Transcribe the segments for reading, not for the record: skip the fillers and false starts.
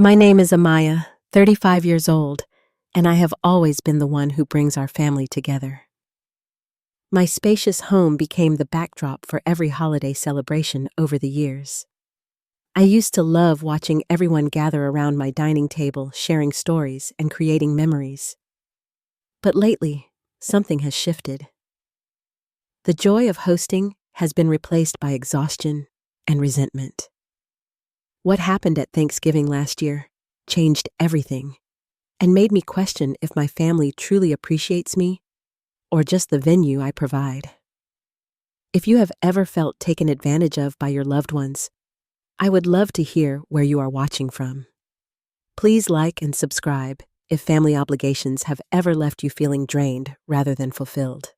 My name is Amaya, 35 years old, and I have always been the one who brings our family together. My spacious home became the backdrop for every holiday celebration over the years. I used to love watching everyone gather around my dining table, sharing stories and creating memories. But lately, something has shifted. The joy of hosting has been replaced by exhaustion and resentment. What happened at Thanksgiving last year changed everything and made me question if my family truly appreciates me or just the venue I provide. If you have ever felt taken advantage of by your loved ones, I would love to hear where you are watching from. Please like and subscribe if family obligations have ever left you feeling drained rather than fulfilled.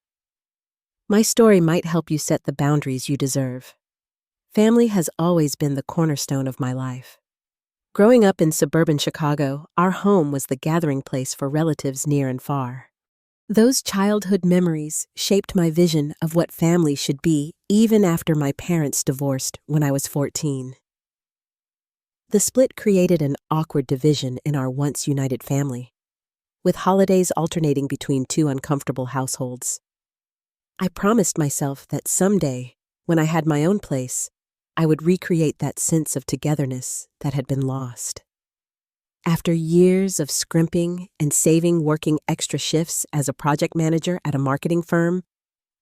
My story might help you set the boundaries you deserve. Family has always been the cornerstone of my life. Growing up in suburban Chicago, our home was the gathering place for relatives near and far. Those childhood memories shaped my vision of what family should be even after my parents divorced when I was 14. The split created an awkward division in our once united family, with holidays alternating between two uncomfortable households. I promised myself that someday, when I had my own place, I would recreate that sense of togetherness that had been lost. After years of scrimping and saving working extra shifts as a project manager at a marketing firm,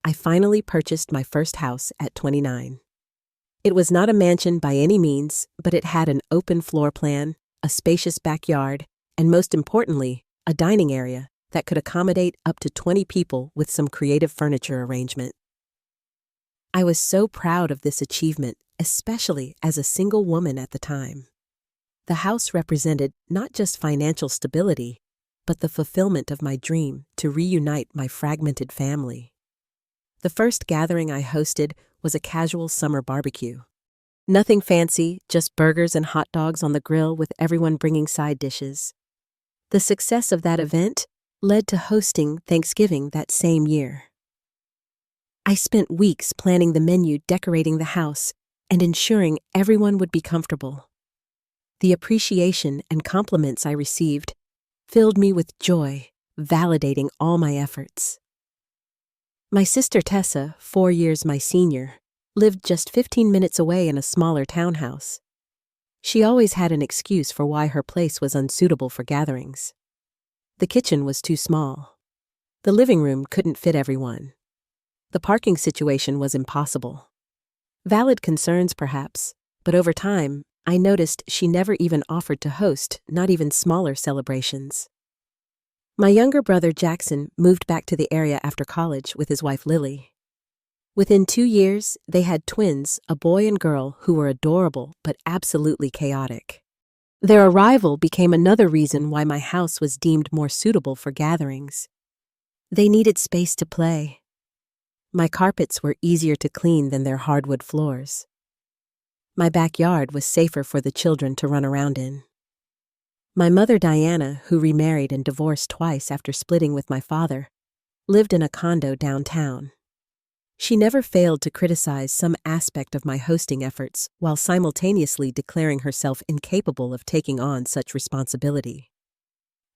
I finally purchased my first house at 29. It was not a mansion by any means, but it had an open floor plan, a spacious backyard, and most importantly, a dining area that could accommodate up to 20 people with some creative furniture arrangement. I was so proud of this achievement, especially as a single woman at the time. The house represented not just financial stability, but the fulfillment of my dream to reunite my fragmented family. The first gathering I hosted was a casual summer barbecue. Nothing fancy, just burgers and hot dogs on the grill with everyone bringing side dishes. The success of that event led to hosting Thanksgiving that same year. I spent weeks planning the menu, decorating the house, and ensuring everyone would be comfortable. The appreciation and compliments I received filled me with joy, validating all my efforts. My sister Tessa, 4 years my senior, lived just 15 minutes away in a smaller townhouse. She always had an excuse for why her place was unsuitable for gatherings. The kitchen was too small. The living room couldn't fit everyone. The parking situation was impossible. Valid concerns, perhaps, but over time, I noticed she never even offered to host, not even smaller celebrations. My younger brother Jackson moved back to the area after college with his wife Lily. Within 2 years, they had twins, a boy and girl who were adorable but absolutely chaotic. Their arrival became another reason why my house was deemed more suitable for gatherings. They needed space to play. My carpets were easier to clean than their hardwood floors. My backyard was safer for the children to run around in. My mother Diana, who remarried and divorced twice after splitting with my father, lived in a condo downtown. She never failed to criticize some aspect of my hosting efforts while simultaneously declaring herself incapable of taking on such responsibility.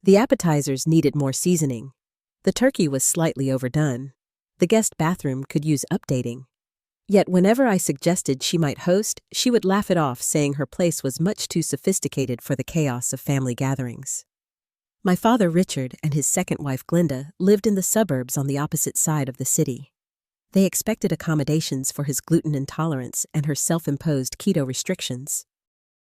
The appetizers needed more seasoning. The turkey was slightly overdone. The guest bathroom could use updating. Yet whenever I suggested she might host, she would laugh it off, saying her place was much too sophisticated for the chaos of family gatherings. My father Richard and his second wife Glenda lived in the suburbs on the opposite side of the city. They expected accommodations for his gluten intolerance and her self-imposed keto restrictions.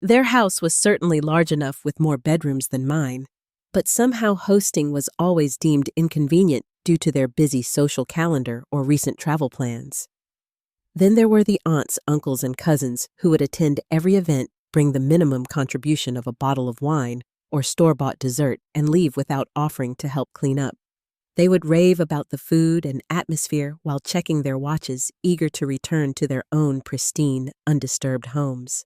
Their house was certainly large enough with more bedrooms than mine, but somehow hosting was always deemed inconvenient due to their busy social calendar or recent travel plans. Then there were the aunts, uncles, and cousins who would attend every event, bring the minimum contribution of a bottle of wine or store-bought dessert, and leave without offering to help clean up. They would rave about the food and atmosphere while checking their watches, eager to return to their own pristine, undisturbed homes.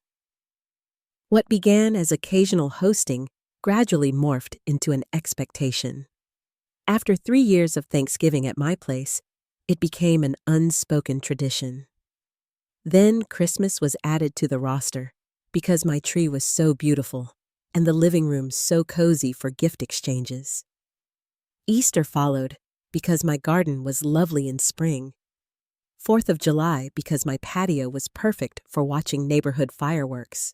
What began as occasional hosting gradually morphed into an expectation. After 3 years of Thanksgiving at my place, it became an unspoken tradition. Then Christmas was added to the roster because my tree was so beautiful, and the living room so cozy for gift exchanges. Easter followed because my garden was lovely in spring. 4th of July because my patio was perfect for watching neighborhood fireworks.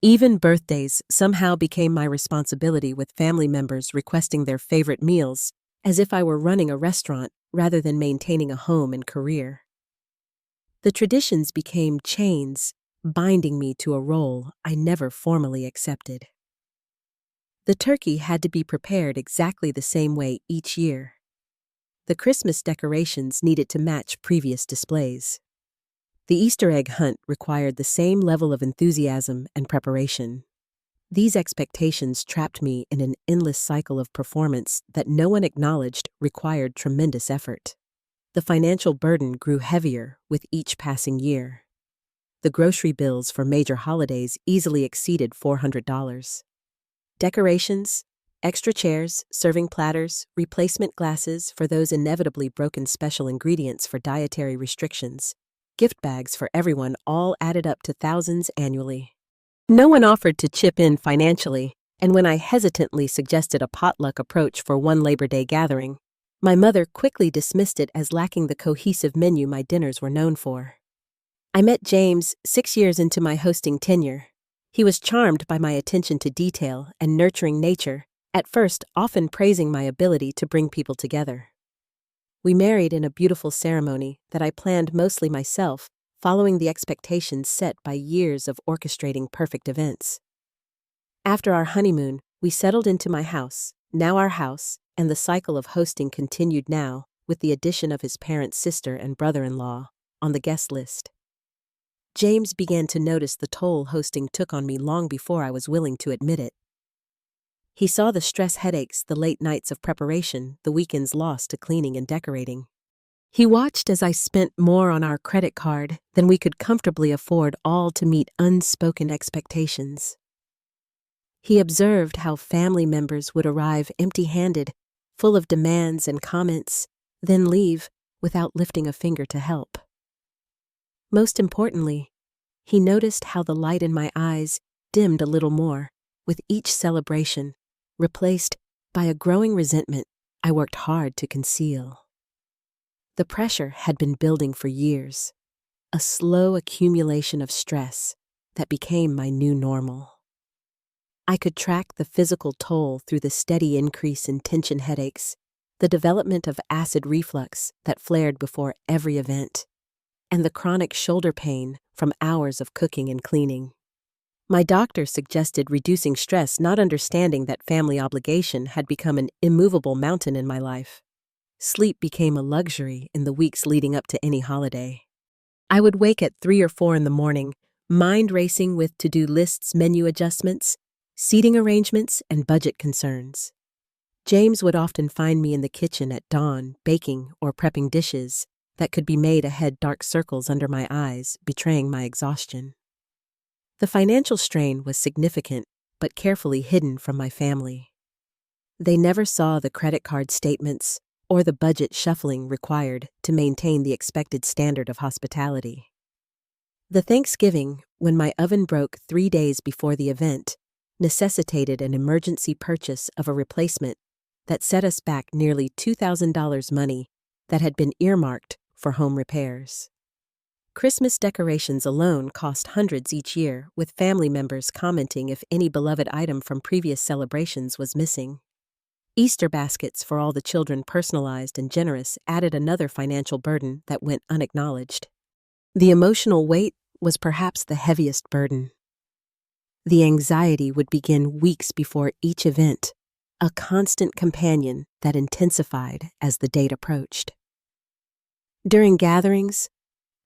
Even birthdays somehow became my responsibility, with family members requesting their favorite meals, as if I were running a restaurant rather than maintaining a home and career. The traditions became chains, binding me to a role I never formally accepted. The turkey had to be prepared exactly the same way each year. The Christmas decorations needed to match previous displays. The Easter egg hunt required the same level of enthusiasm and preparation. These expectations trapped me in an endless cycle of performance that no one acknowledged required tremendous effort. The financial burden grew heavier with each passing year. The grocery bills for major holidays easily exceeded $400. Decorations, extra chairs, serving platters, replacement glasses for those inevitably broken special ingredients for dietary restrictions, gift bags for everyone all added up to thousands annually. No one offered to chip in financially, and when I hesitantly suggested a potluck approach for one Labor Day gathering, my mother quickly dismissed it as lacking the cohesive menu my dinners were known for. I met James 6 years into my hosting tenure. He was charmed by my attention to detail and nurturing nature, at first often praising my ability to bring people together. We married in a beautiful ceremony that I planned mostly myself, following the expectations set by years of orchestrating perfect events. After our honeymoon, we settled into my house, now our house, and the cycle of hosting continued now, with the addition of his parents' sister and brother-in-law on the guest list. James began to notice the toll hosting took on me long before I was willing to admit it. He saw the stress headaches, the late nights of preparation, the weekends lost to cleaning and decorating. He watched as I spent more on our credit card than we could comfortably afford, all to meet unspoken expectations. He observed how family members would arrive empty-handed, full of demands and comments, then leave without lifting a finger to help. Most importantly, he noticed how the light in my eyes dimmed a little more with each celebration, replaced by a growing resentment I worked hard to conceal. The pressure had been building for years, a slow accumulation of stress that became my new normal. I could track the physical toll through the steady increase in tension headaches, the development of acid reflux that flared before every event, and the chronic shoulder pain from hours of cooking and cleaning. My doctor suggested reducing stress, not understanding that family obligation had become an immovable mountain in my life. Sleep became a luxury in the weeks leading up to any holiday. I would wake at 3 or 4 in the morning, mind racing with to-do lists, menu adjustments, seating arrangements, and budget concerns. James would often find me in the kitchen at dawn, baking or prepping dishes that could be made ahead, dark circles under my eyes, betraying my exhaustion. The financial strain was significant, but carefully hidden from my family. They never saw the credit card statements or the budget shuffling required to maintain the expected standard of hospitality. The Thanksgiving, when my oven broke 3 days before the event, necessitated an emergency purchase of a replacement that set us back nearly $2,000 money that had been earmarked for home repairs. Christmas decorations alone cost hundreds each year, with family members commenting if any beloved item from previous celebrations was missing. Easter baskets for all the children, personalized and generous, added another financial burden that went unacknowledged. The emotional weight was perhaps the heaviest burden. The anxiety would begin weeks before each event, a constant companion that intensified as the date approached. During gatherings,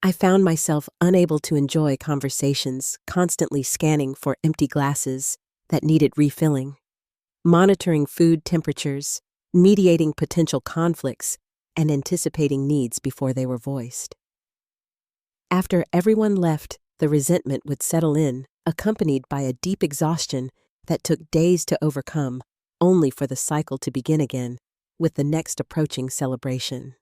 I found myself unable to enjoy conversations, constantly scanning for empty glasses that needed refilling, monitoring food temperatures, mediating potential conflicts, and anticipating needs before they were voiced. After everyone left, the resentment would settle in, accompanied by a deep exhaustion that took days to overcome, only for the cycle to begin again with the next approaching celebration.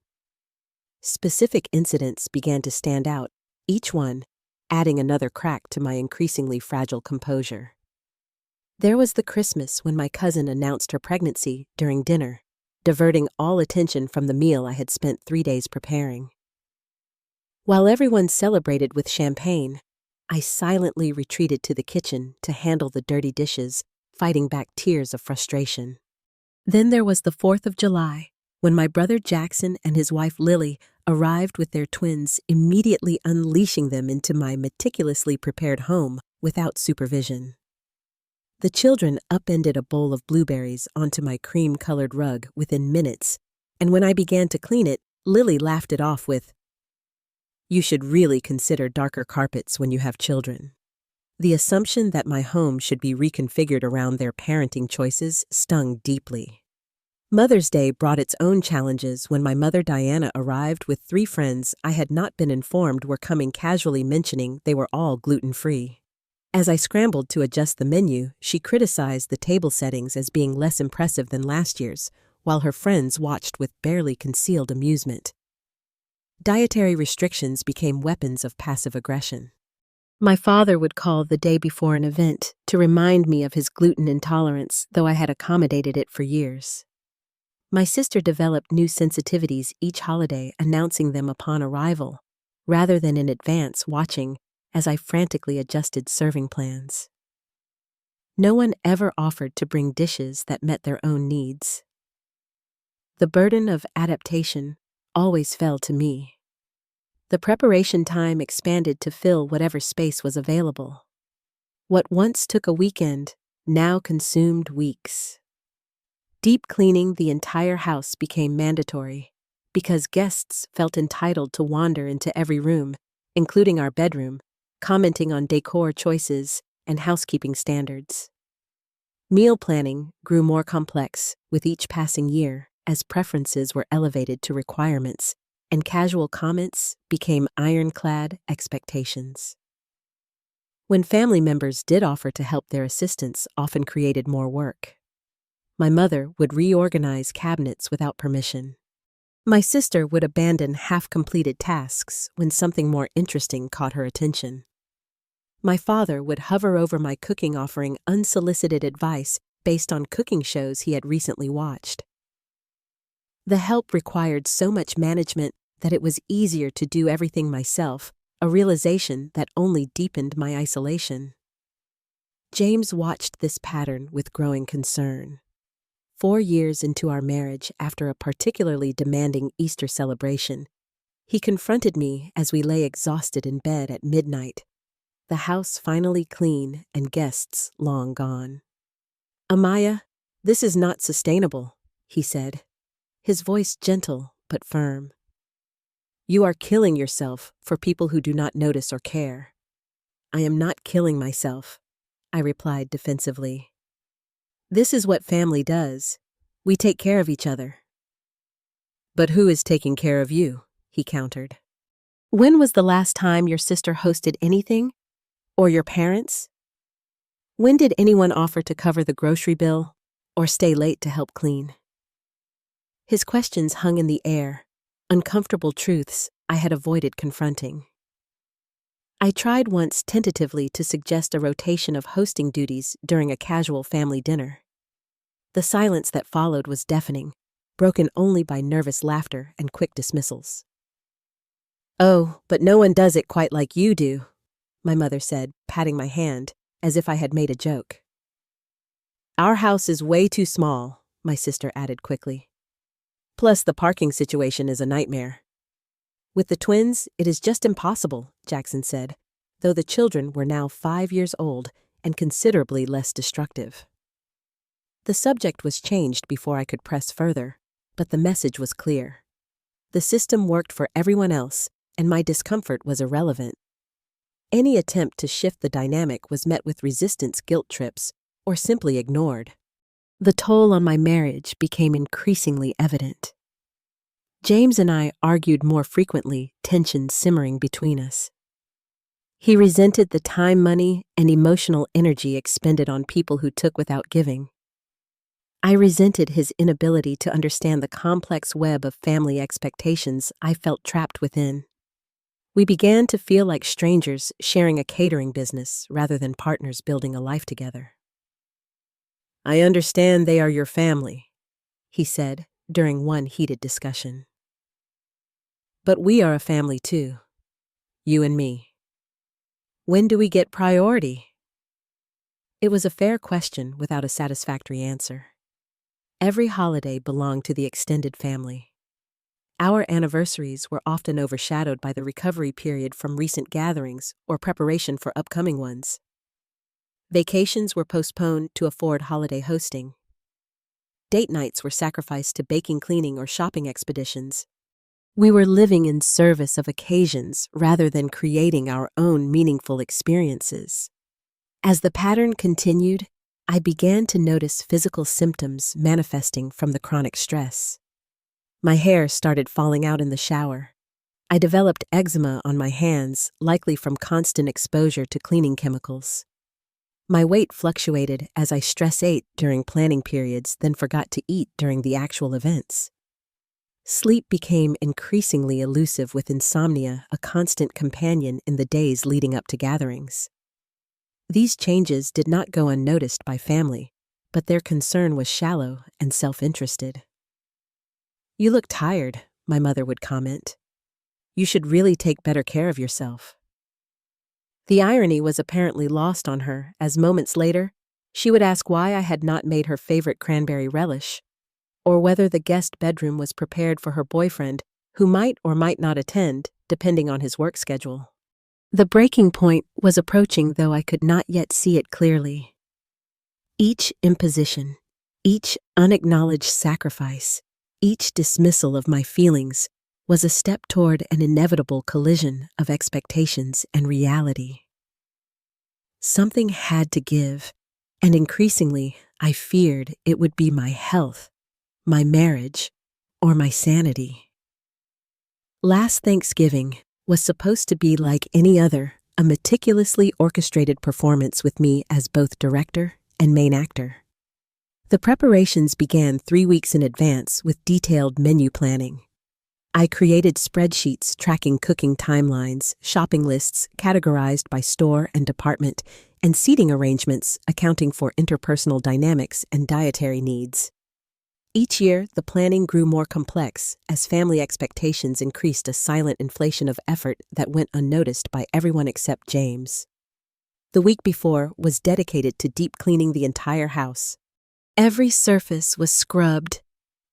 Specific incidents began to stand out, each one adding another crack to my increasingly fragile composure. There was the Christmas when my cousin announced her pregnancy during dinner, diverting all attention from the meal I had spent 3 days preparing. While everyone celebrated with champagne, I silently retreated to the kitchen to handle the dirty dishes, fighting back tears of frustration. Then there was the 4th of July, when my brother Jackson and his wife Lily arrived with their twins, immediately unleashing them into my meticulously prepared home without supervision. The children upended a bowl of blueberries onto my cream-colored rug within minutes, and when I began to clean it, Lily laughed it off with, "You should really consider darker carpets when you have children." The assumption that my home should be reconfigured around their parenting choices stung deeply. Mother's Day brought its own challenges when my mother Diana arrived with 3 friends I had not been informed were coming, casually mentioning they were all gluten-free. As I scrambled to adjust the menu, she criticized the table settings as being less impressive than last year's, while her friends watched with barely concealed amusement. Dietary restrictions became weapons of passive aggression. My father would call the day before an event to remind me of his gluten intolerance, though I had accommodated it for years. My sister developed new sensitivities each holiday, announcing them upon arrival, rather than in advance, watching as I frantically adjusted serving plans. No one ever offered to bring dishes that met their own needs. The burden of adaptation always fell to me. The preparation time expanded to fill whatever space was available. What once took a weekend now consumed weeks. Deep cleaning the entire house became mandatory because guests felt entitled to wander into every room, including our bedroom, commenting on decor choices and housekeeping standards. Meal planning grew more complex with each passing year as preferences were elevated to requirements, and casual comments became ironclad expectations. When family members did offer to help, their assistance often created more work. My mother would reorganize cabinets without permission. My sister would abandon half-completed tasks when something more interesting caught her attention. My father would hover over my cooking, offering unsolicited advice based on cooking shows he had recently watched. The help required so much management that it was easier to do everything myself, a realization that only deepened my isolation. James watched this pattern with growing concern. 4 years into our marriage, after a particularly demanding Easter celebration, he confronted me as we lay exhausted in bed at midnight, the house finally clean and guests long gone. "Amaya, this is not sustainable," he said, his voice gentle but firm. "You are killing yourself for people who do not notice or care." "I am not killing myself," I replied defensively. "This is what family does. We take care of each other." "But who is taking care of you?" he countered. "When was the last time your sister hosted anything? Or your parents? When did anyone offer to cover the grocery bill or stay late to help clean?" His questions hung in the air, uncomfortable truths I had avoided confronting. I tried once tentatively to suggest a rotation of hosting duties during a casual family dinner. The silence that followed was deafening, broken only by nervous laughter and quick dismissals. "Oh, but no one does it quite like you do," my mother said, patting my hand as if I had made a joke. "Our house is way too small," my sister added quickly. "Plus, the parking situation is a nightmare." "With the twins, it is just impossible," Jackson said, though the children were now 5 years old and considerably less destructive. The subject was changed before I could press further, but the message was clear. The system worked for everyone else, and my discomfort was irrelevant. Any attempt to shift the dynamic was met with resistance, guilt trips, or simply ignored. The toll on my marriage became increasingly evident. James and I argued more frequently, tension simmering between us. He resented the time, money, and emotional energy expended on people who took without giving. I resented his inability to understand the complex web of family expectations I felt trapped within. We began to feel like strangers sharing a catering business rather than partners building a life together. I understand they are your family, he said during one heated discussion. But we are a family too, you and me. When do we get priority? It was a fair question without a satisfactory answer. Every holiday belonged to the extended family. Our anniversaries were often overshadowed by the recovery period from recent gatherings or preparation for upcoming ones. Vacations were postponed to afford holiday hosting. Date nights were sacrificed to baking, cleaning, or shopping expeditions. We were living in service of occasions rather than creating our own meaningful experiences. As the pattern continued, I began to notice physical symptoms manifesting from the chronic stress. My hair started falling out in the shower. I developed eczema on my hands, likely from constant exposure to cleaning chemicals. My weight fluctuated as I stress ate during planning periods, then forgot to eat during the actual events. Sleep became increasingly elusive, with insomnia a constant companion in the days leading up to gatherings. These changes did not go unnoticed by family, but their concern was shallow and self-interested. "You look tired," my mother would comment. "You should really take better care of yourself." The irony was apparently lost on her, as moments later, she would ask why I had not made her favorite cranberry relish, or whether the guest bedroom was prepared for her boyfriend, who might or might not attend, depending on his work schedule. The breaking point was approaching, though I could not yet see it clearly. Each imposition, each unacknowledged sacrifice, each dismissal of my feelings was a step toward an inevitable collision of expectations and reality. Something had to give, and increasingly I feared it would be my health, my marriage, or my sanity. Last Thanksgiving was supposed to be like any other, a meticulously orchestrated performance with me as both director and main actor. The preparations began 3 weeks in advance with detailed menu planning. I created spreadsheets tracking cooking timelines, shopping lists categorized by store and department, and seating arrangements accounting for interpersonal dynamics and dietary needs. Each year, the planning grew more complex as family expectations increased, a silent inflation of effort that went unnoticed by everyone except James. The week before was dedicated to deep cleaning the entire house. Every surface was scrubbed,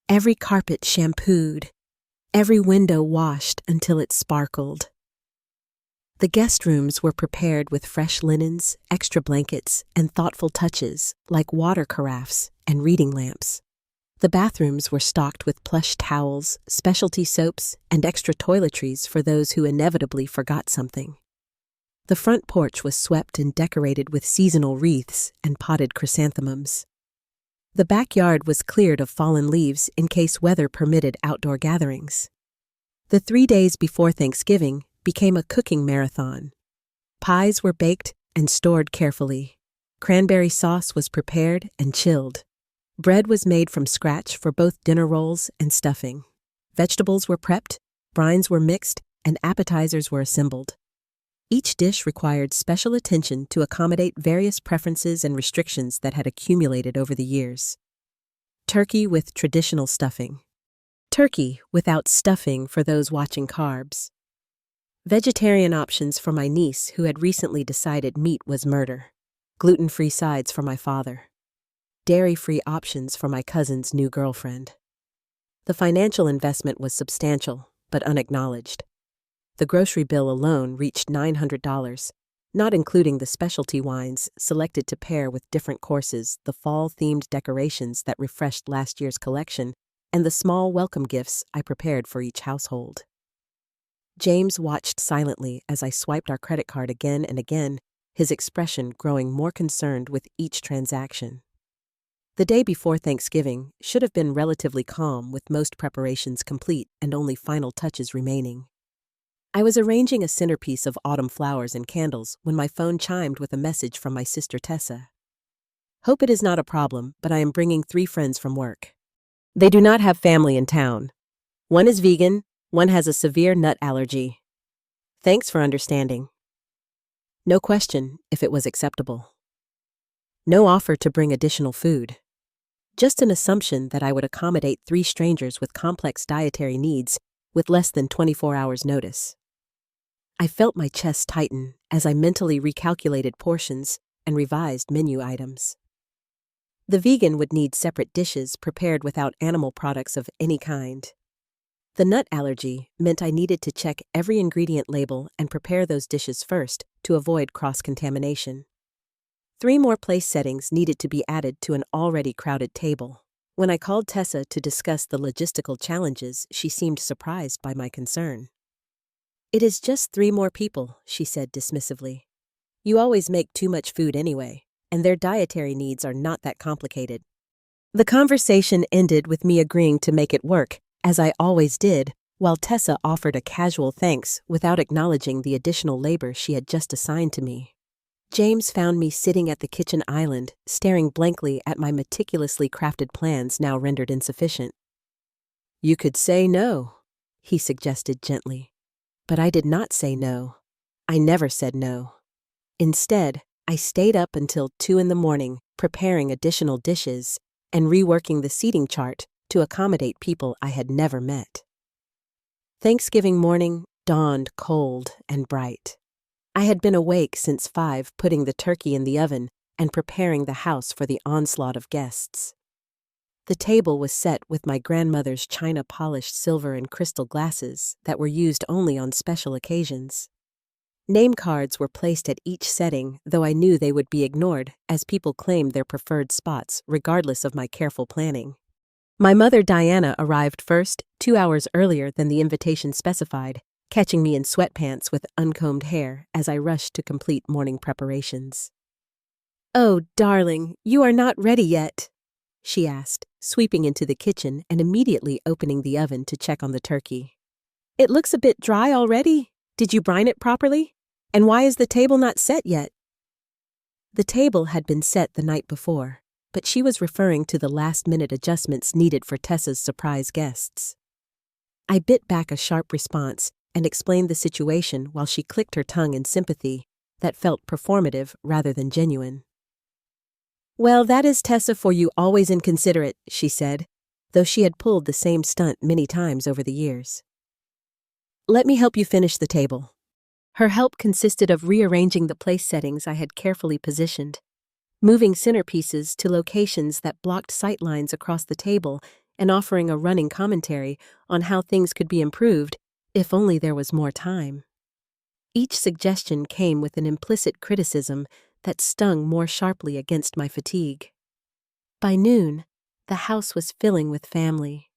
every carpet shampooed, every window washed until it sparkled. The guest rooms were prepared with fresh linens, extra blankets, and thoughtful touches like water carafes and reading lamps. The bathrooms were stocked with plush towels, specialty soaps, and extra toiletries for those who inevitably forgot something. The front porch was swept and decorated with seasonal wreaths and potted chrysanthemums. The backyard was cleared of fallen leaves in case weather permitted outdoor gatherings. The 3 days before Thanksgiving became a cooking marathon. Pies were baked and stored carefully. Cranberry sauce was prepared and chilled. Bread was made from scratch for both dinner rolls and stuffing. Vegetables were prepped, brines were mixed, and appetizers were assembled. Each dish required special attention to accommodate various preferences and restrictions that had accumulated over the years. Turkey with traditional stuffing. Turkey without stuffing for those watching carbs. Vegetarian options for my niece, who had recently decided meat was murder. Gluten-free sides for my father. Dairy-free options for my cousin's new girlfriend. The financial investment was substantial, but unacknowledged. The grocery bill alone reached $900, not including the specialty wines selected to pair with different courses, the fall-themed decorations that refreshed last year's collection, and the small welcome gifts I prepared for each household. James watched silently as I swiped our credit card again and again, his expression growing more concerned with each transaction. The day before Thanksgiving should have been relatively calm, with most preparations complete and only final touches remaining. I was arranging a centerpiece of autumn flowers and candles when my phone chimed with a message from my sister Tessa. "Hope it is not a problem, but I am bringing 3 friends from work. They do not have family in town. One is vegan, one has a severe nut allergy. Thanks for understanding." No question if it was acceptable. No offer to bring additional food. Just an assumption that I would accommodate 3 strangers with complex dietary needs with less than 24 hours notice. I felt my chest tighten as I mentally recalculated portions and revised menu items. The vegan would need separate dishes prepared without animal products of any kind. The nut allergy meant I needed to check every ingredient label and prepare those dishes first to avoid cross-contamination. 3 more place settings needed to be added to an already crowded table. When I called Tessa to discuss the logistical challenges, she seemed surprised by my concern. "It is just 3 more people," she said dismissively. "You always make too much food anyway, and their dietary needs are not that complicated." The conversation ended with me agreeing to make it work, as I always did, while Tessa offered a casual thanks without acknowledging the additional labor she had just assigned to me. James found me sitting at the kitchen island, staring blankly at my meticulously crafted plans now rendered insufficient. "You could say no," he suggested gently. But I did not say no. I never said no. Instead, I stayed up until 2 in the morning, preparing additional dishes and reworking the seating chart to accommodate people I had never met. Thanksgiving morning dawned cold and bright. I had been awake since 5, putting the turkey in the oven and preparing the house for the onslaught of guests. The table was set with my grandmother's china-polished silver and crystal glasses that were used only on special occasions. Name cards were placed at each setting, though I knew they would be ignored, as people claimed their preferred spots, regardless of my careful planning. My mother Diana arrived first, 2 hours earlier than the invitation specified, catching me in sweatpants with uncombed hair as I rushed to complete morning preparations. "Oh, darling, you are not ready yet," she asked, sweeping into the kitchen and immediately opening the oven to check on the turkey. "It looks a bit dry already. Did you brine it properly? And why is the table not set yet?" The table had been set the night before, but she was referring to the last-minute adjustments needed for Tessa's surprise guests. I bit back a sharp response and explained the situation while she clicked her tongue in sympathy that felt performative rather than genuine. "Well, that is Tessa for you, always inconsiderate," she said, though she had pulled the same stunt many times over the years. "Let me help you finish the table." Her help consisted of rearranging the place settings I had carefully positioned, moving centerpieces to locations that blocked sightlines across the table, and offering a running commentary on how things could be improved if only there was more time. Each suggestion came with an implicit criticism that stung more sharply against my fatigue. By noon, the house was filling with family.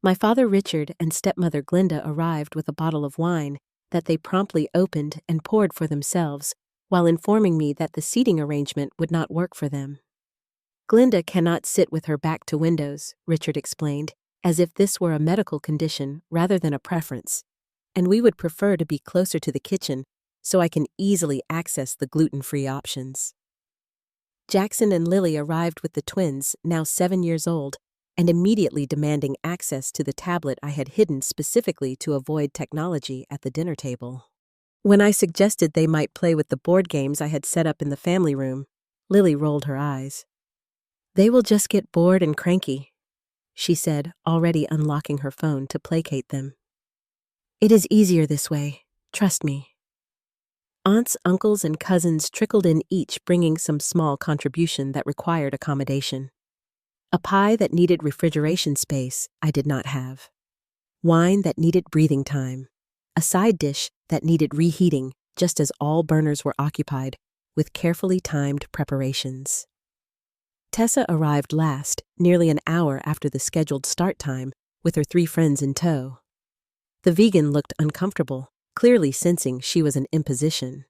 My father Richard and stepmother Glinda arrived with a bottle of wine that they promptly opened and poured for themselves, while informing me that the seating arrangement would not work for them. "Glinda cannot sit with her back to windows," Richard explained, as if this were a medical condition rather than a preference, "and we would prefer to be closer to the kitchen so I can easily access the gluten-free options." Jackson and Lily arrived with the twins, now 7 years old, and immediately demanding access to the tablet I had hidden specifically to avoid technology at the dinner table. When I suggested they might play with the board games I had set up in the family room, Lily rolled her eyes. "They will just get bored and cranky," she said, already unlocking her phone to placate them. "It is easier this way, trust me." Aunts, uncles, and cousins trickled in, each bringing some small contribution that required accommodation. A pie that needed refrigeration space I did not have. Wine that needed breathing time. A side dish that needed reheating just as all burners were occupied, with carefully timed preparations. Tessa arrived last, nearly an hour after the scheduled start time, with her 3 friends in tow. The vegan looked uncomfortable, clearly sensing she was an imposition.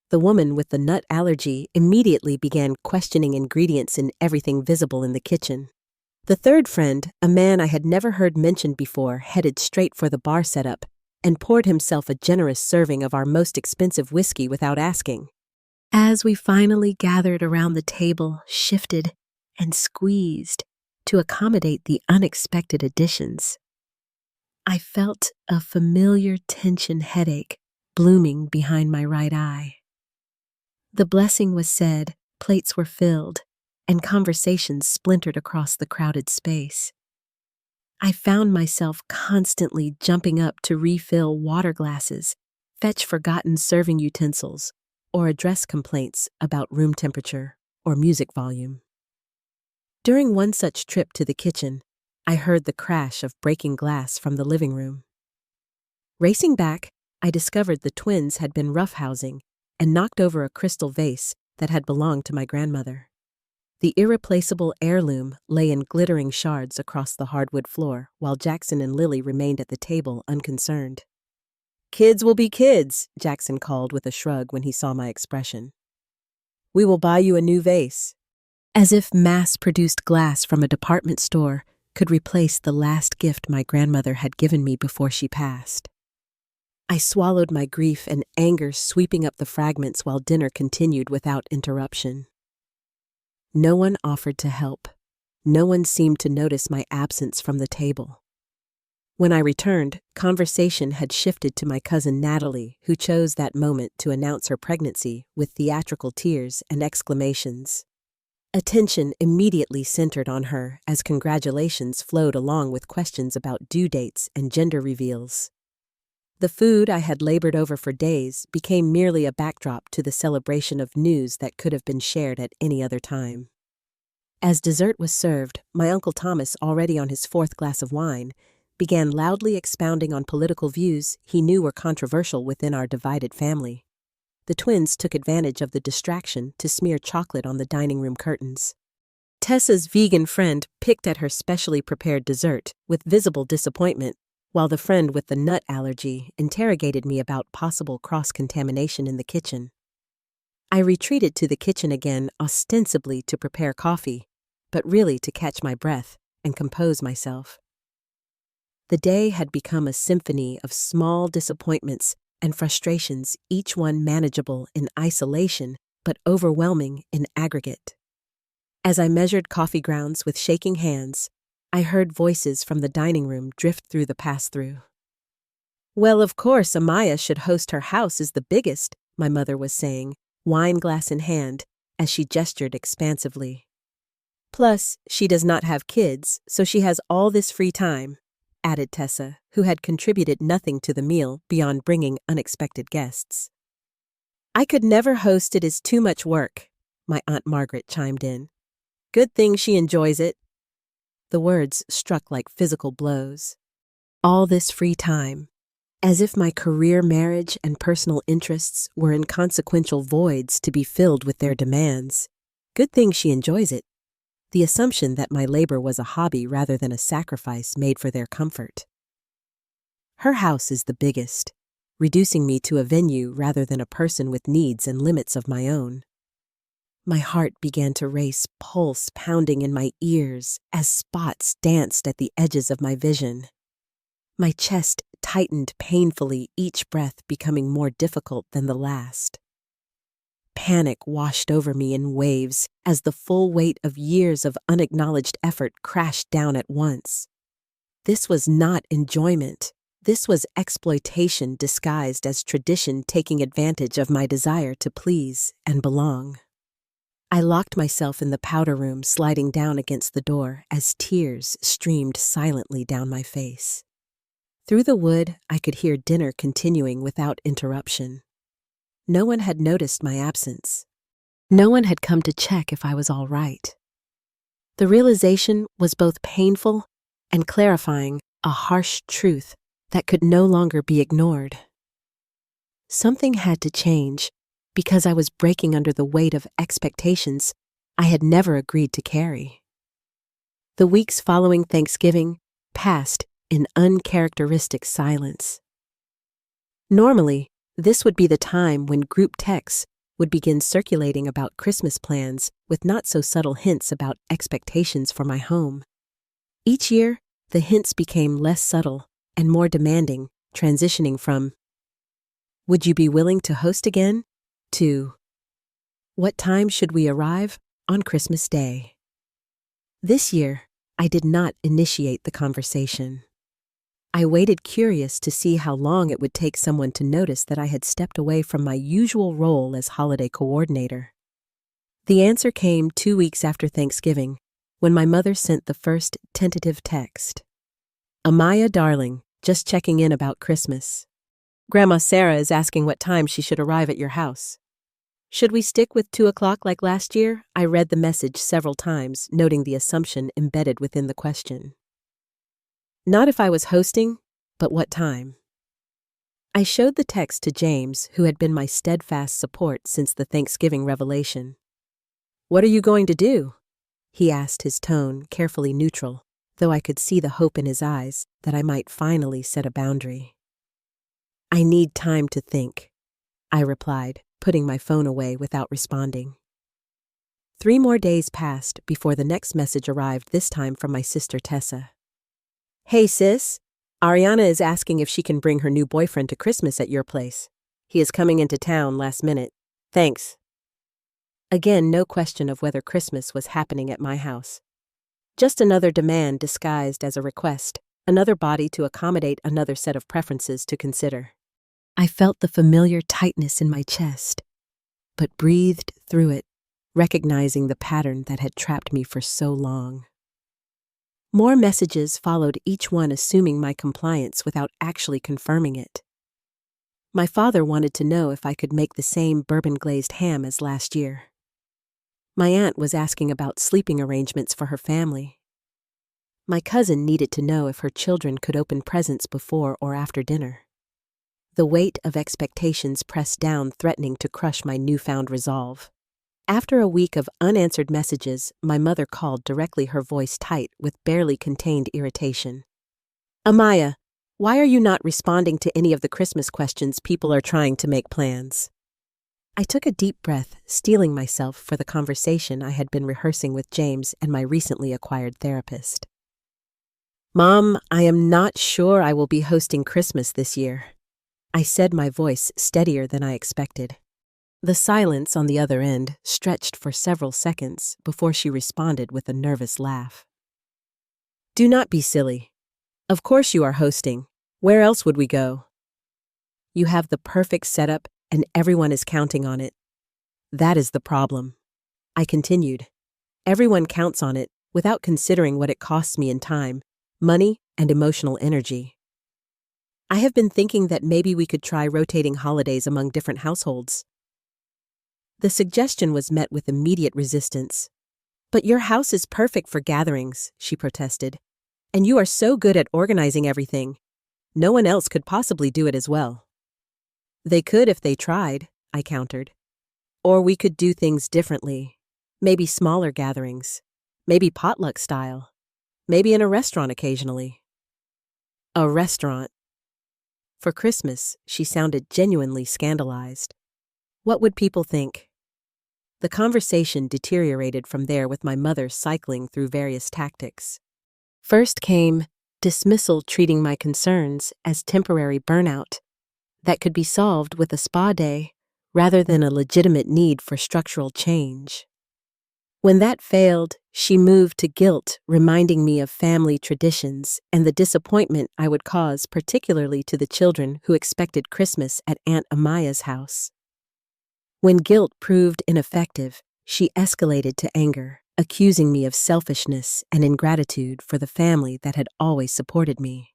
The woman with the nut allergy immediately began questioning ingredients in everything visible in the kitchen. The third friend, a man I had never heard mentioned before, headed straight for the bar setup and poured himself a generous serving of our most expensive whiskey without asking. As we finally gathered around the table, shifted and squeezed to accommodate the unexpected additions, I felt a familiar tension headache blooming behind my right eye. The blessing was said, Plates were filled, and conversations splintered across the crowded space. I found myself constantly jumping up to refill water glasses, fetch forgotten serving utensils, or address complaints about room temperature or music volume. During one such trip to the kitchen, I heard the crash of breaking glass from the living room. Racing back, I discovered the twins had been roughhousing and knocked over a crystal vase that had belonged to my grandmother. The irreplaceable heirloom lay in glittering shards across the hardwood floor, while Jackson and Lily remained at the table unconcerned. "Kids will be kids," Jackson called with a shrug when he saw my expression. "We will buy you a new vase." As if mass-produced glass from a department store could replace the last gift my grandmother had given me before she passed. I swallowed my grief and anger, sweeping up the fragments while dinner continued without interruption. No one offered to help. No one seemed to notice my absence from the table. When I returned, conversation had shifted to my cousin Natalie, who chose that moment to announce her pregnancy with theatrical tears and exclamations. Attention immediately centered on her as congratulations flowed along with questions about due dates and gender reveals. The food I had labored over for days became merely a backdrop to the celebration of news that could have been shared at any other time. As dessert was served, my Uncle Thomas, already on his fourth glass of wine, began loudly expounding on political views he knew were controversial within our divided family. The twins took advantage of the distraction to smear chocolate on the dining room curtains. Tessa's vegan friend picked at her specially prepared dessert with visible disappointment, while the friend with the nut allergy interrogated me about possible cross-contamination in the kitchen. I retreated to the kitchen again, ostensibly to prepare coffee, but really to catch my breath and compose myself. The day had become a symphony of small disappointments and frustrations, each one manageable in isolation but overwhelming in aggregate. As I measured coffee grounds with shaking hands, I heard voices from the dining room drift through the pass-through. "Well, of course, Amaya should host. Her house is the biggest," my mother was saying, wine glass in hand, as she gestured expansively. "Plus, she does not have kids, so she has all this free time," added Tessa, who had contributed nothing to the meal beyond bringing unexpected guests. "I could never host. It is too much work," my Aunt Margaret chimed in. "Good thing she enjoys it." The words struck like physical blows. All this free time, as if my career, marriage, and personal interests were inconsequential voids to be filled with their demands. Good thing she enjoys it. The assumption that my labor was a hobby rather than a sacrifice made for their comfort. Her house is the biggest, reducing me to a venue rather than a person with needs and limits of my own. My heart began to race, pulse pounding in my ears as spots danced at the edges of my vision. My chest tightened painfully, each breath becoming more difficult than the last. Panic washed over me in waves as the full weight of years of unacknowledged effort crashed down at once. This was not enjoyment. This was exploitation disguised as tradition, taking advantage of my desire to please and belong. I locked myself in the powder room, sliding down against the door as tears streamed silently down my face. Through the wood, I could hear dinner continuing without interruption. No one had noticed my absence. No one had come to check if I was all right. The realization was both painful and clarifying, a harsh truth that could no longer be ignored. Something had to change, because I was breaking under the weight of expectations I had never agreed to carry. The weeks following Thanksgiving passed in uncharacteristic silence. Normally, this would be the time when group texts would begin circulating about Christmas plans with not-so-subtle hints about expectations for my home. Each year, the hints became less subtle and more demanding, transitioning from, "Would you be willing to host again?" to, "What time should we arrive on Christmas Day?" This year, I did not initiate the conversation. I waited, curious to see how long it would take someone to notice that I had stepped away from my usual role as holiday coordinator. The answer came 2 weeks after Thanksgiving, when my mother sent the first tentative text. Amaya, darling, just checking in about Christmas. Grandma Sarah is asking what time she should arrive at your house. Should we stick with 2 o'clock like last year? I read the message several times, noting the assumption embedded within the question. Not if I was hosting, but what time? I showed the text to James, who had been my steadfast support since the Thanksgiving revelation. What are you going to do? He asked, his tone carefully neutral, though I could see the hope in his eyes that I might finally set a boundary. I need time to think, I replied, putting my phone away without responding. 3 more days passed before the next message arrived, this time from my sister Tessa. Hey sis, Ariana is asking if she can bring her new boyfriend to Christmas at your place. He is coming into town last minute. Thanks. Again, no question of whether Christmas was happening at my house. Just another demand disguised as a request, another body to accommodate another set of preferences to consider. I felt the familiar tightness in my chest, but breathed through it, recognizing the pattern that had trapped me for so long. More messages followed, each one assuming my compliance without actually confirming it. My father wanted to know if I could make the same bourbon-glazed ham as last year. My aunt was asking about sleeping arrangements for her family. My cousin needed to know if her children could open presents before or after dinner. The weight of expectations pressed down, threatening to crush my newfound resolve. After a week of unanswered messages, my mother called directly, her voice tight with barely contained irritation. Amaya, why are you not responding to any of the Christmas questions? People are trying to make plans. I took a deep breath, steeling myself for the conversation I had been rehearsing with James and my recently acquired therapist. Mom, I am not sure I will be hosting Christmas this year, I said, my voice steadier than I expected. The silence on the other end stretched for several seconds before she responded with a nervous laugh. Do not be silly. Of course you are hosting. Where else would we go? You have the perfect setup and everyone is counting on it. That is the problem. I continued. Everyone counts on it without considering what it costs me in time, money, and emotional energy. I have been thinking that maybe we could try rotating holidays among different households. The suggestion was met with immediate resistance. But your house is perfect for gatherings, she protested. And you are so good at organizing everything. No one else could possibly do it as well. They could if they tried, I countered. Or we could do things differently. Maybe smaller gatherings. Maybe potluck style. Maybe in a restaurant occasionally. A restaurant. For Christmas, she sounded genuinely scandalized. What would people think? The conversation deteriorated from there, with my mother cycling through various tactics. First came dismissal, treating my concerns as temporary burnout that could be solved with a spa day rather than a legitimate need for structural change. When that failed, she moved to guilt, reminding me of family traditions and the disappointment I would cause, particularly to the children who expected Christmas at Aunt Amaya's house. When guilt proved ineffective, she escalated to anger, accusing me of selfishness and ingratitude for the family that had always supported me.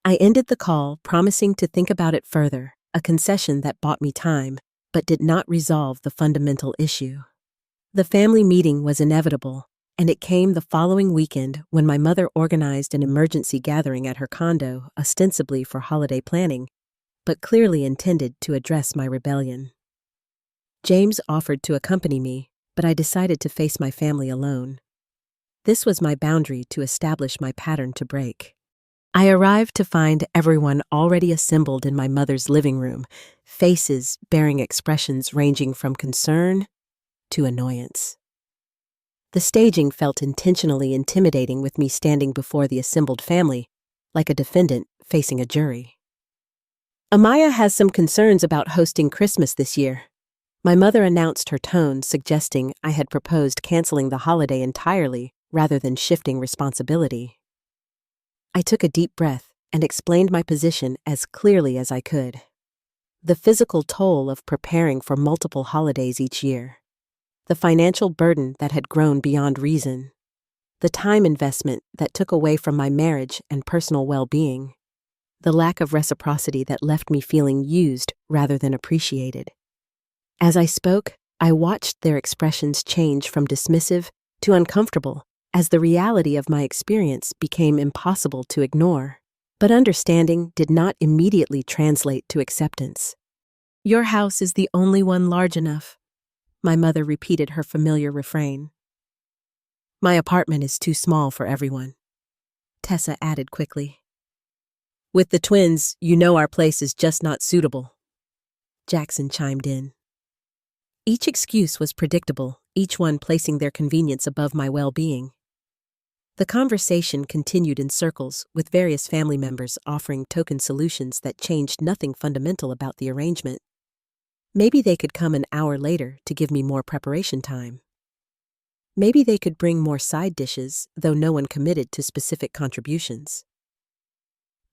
I ended the call, promising to think about it further, a concession that bought me time, but did not resolve the fundamental issue. The family meeting was inevitable, and it came the following weekend when my mother organized an emergency gathering at her condo, ostensibly for holiday planning, but clearly intended to address my rebellion. James offered to accompany me, but I decided to face my family alone. This was my boundary to establish my pattern to break. I arrived to find everyone already assembled in my mother's living room, faces bearing expressions ranging from concern to annoyance. The staging felt intentionally intimidating, with me standing before the assembled family, like a defendant facing a jury. Amaya has some concerns about hosting Christmas this year. My mother announced, her tone suggesting I had proposed canceling the holiday entirely rather than shifting responsibility. I took a deep breath and explained my position as clearly as I could. The physical toll of preparing for multiple holidays each year. the financial burden that had grown beyond reason, the time investment that took away from my marriage and personal well-being, the lack of reciprocity that left me feeling used rather than appreciated. As I spoke, I watched their expressions change from dismissive to uncomfortable as the reality of my experience became impossible to ignore. But understanding did not immediately translate to acceptance. "Your house is the only one large enough," my mother repeated her familiar refrain. "My apartment is too small for everyone," Tessa added quickly. "With the twins, you know our place is just not suitable," Jackson chimed in. Each excuse was predictable, each one placing their convenience above my well-being. The conversation continued in circles, with various family members offering token solutions that changed nothing fundamental about the arrangement. Maybe they could come an hour later to give me more preparation time. Maybe they could bring more side dishes, though no one committed to specific contributions.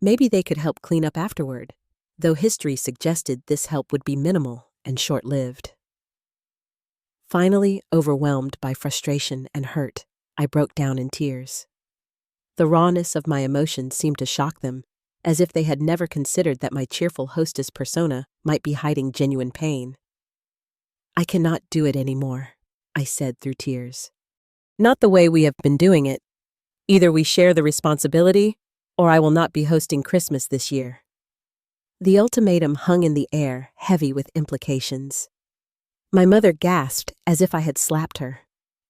Maybe they could help clean up afterward, though history suggested this help would be minimal and short-lived. Finally, overwhelmed by frustration and hurt, I broke down in tears. The rawness of my emotions seemed to shock them, as if they had never considered that my cheerful hostess persona might be hiding genuine pain. "I cannot do it anymore," I said through tears. "Not the way we have been doing it. Either we share the responsibility, or I will not be hosting Christmas this year." The ultimatum hung in the air, heavy with implications. My mother gasped as if I had slapped her.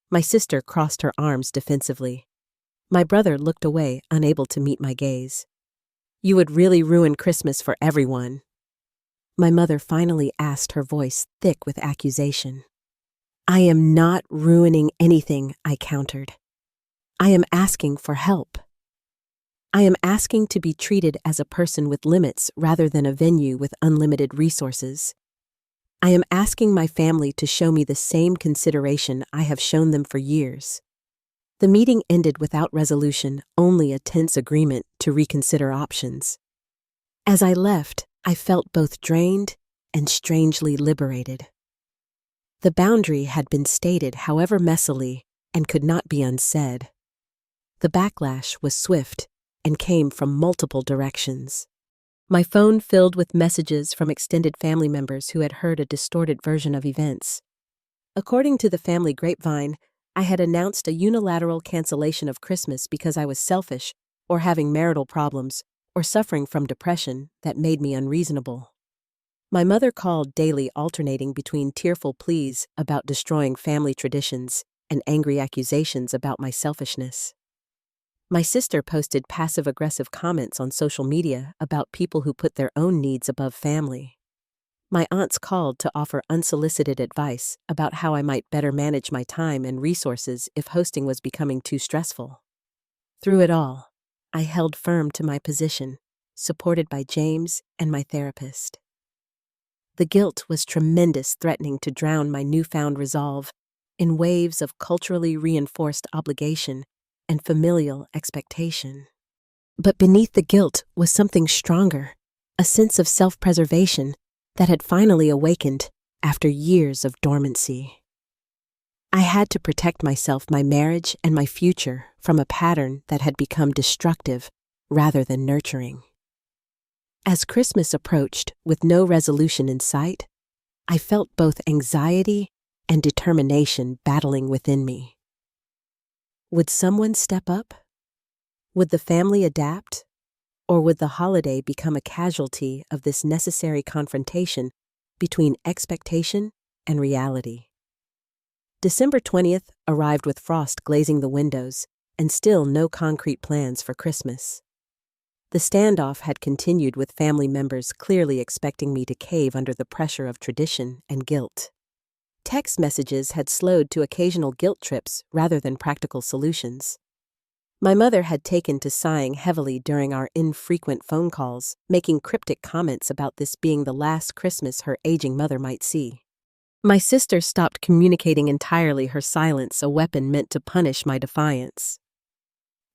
My sister crossed her arms defensively. My brother looked away, unable to meet my gaze. "You would really ruin Christmas for everyone." My mother finally asked, her voice thick with accusation. "I am not ruining anything," I countered. "I am asking for help. I am asking to be treated as a person with limits rather than a venue with unlimited resources. I am asking my family to show me the same consideration I have shown them for years." The meeting ended without resolution, only a tense agreement to reconsider options. As I left, I felt both drained and strangely liberated. The boundary had been stated, however messily, and could not be unsaid. The backlash was swift and came from multiple directions. My phone filled with messages from extended family members who had heard a distorted version of events. According to the family grapevine, I had announced a unilateral cancellation of Christmas because I was selfish, or having marital problems, or suffering from depression that made me unreasonable. My mother called daily, alternating between tearful pleas about destroying family traditions and angry accusations about my selfishness. My sister posted passive-aggressive comments on social media about people who put their own needs above family. My aunts called to offer unsolicited advice about how I might better manage my time and resources if hosting was becoming too stressful. Through it all, I held firm to my position, supported by James and my therapist. The guilt was tremendous, threatening to drown my newfound resolve in waves of culturally reinforced obligation and familial expectation. But beneath the guilt was something stronger, a sense of self-preservation that had finally awakened after years of dormancy. I had to protect myself, my marriage, and my future from a pattern that had become destructive rather than nurturing. As Christmas approached, with no resolution in sight, I felt both anxiety and determination battling within me. Would someone step up? Would the family adapt? Or would the holiday become a casualty of this necessary confrontation between expectation and reality? December 20th arrived with frost glazing the windows and still no concrete plans for Christmas. The standoff had continued, with family members clearly expecting me to cave under the pressure of tradition and guilt. Text messages had slowed to occasional guilt trips rather than practical solutions. My mother had taken to sighing heavily during our infrequent phone calls, making cryptic comments about this being the last Christmas her aging mother might see. My sister stopped communicating entirely, her silence a weapon meant to punish my defiance.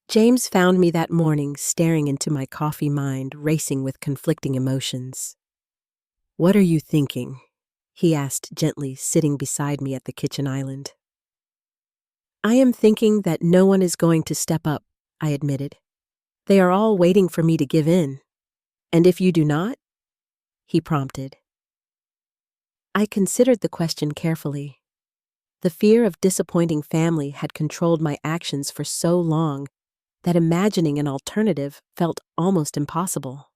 James found me that morning staring into my coffee mind, racing with conflicting emotions. "What are you thinking?" he asked gently, sitting beside me at the kitchen island. I am thinking that no one is going to step up, I admitted. They are all waiting for me to give in. And if you do not? He prompted. I considered the question carefully. The fear of disappointing family had controlled my actions for so long that imagining an alternative felt almost impossible.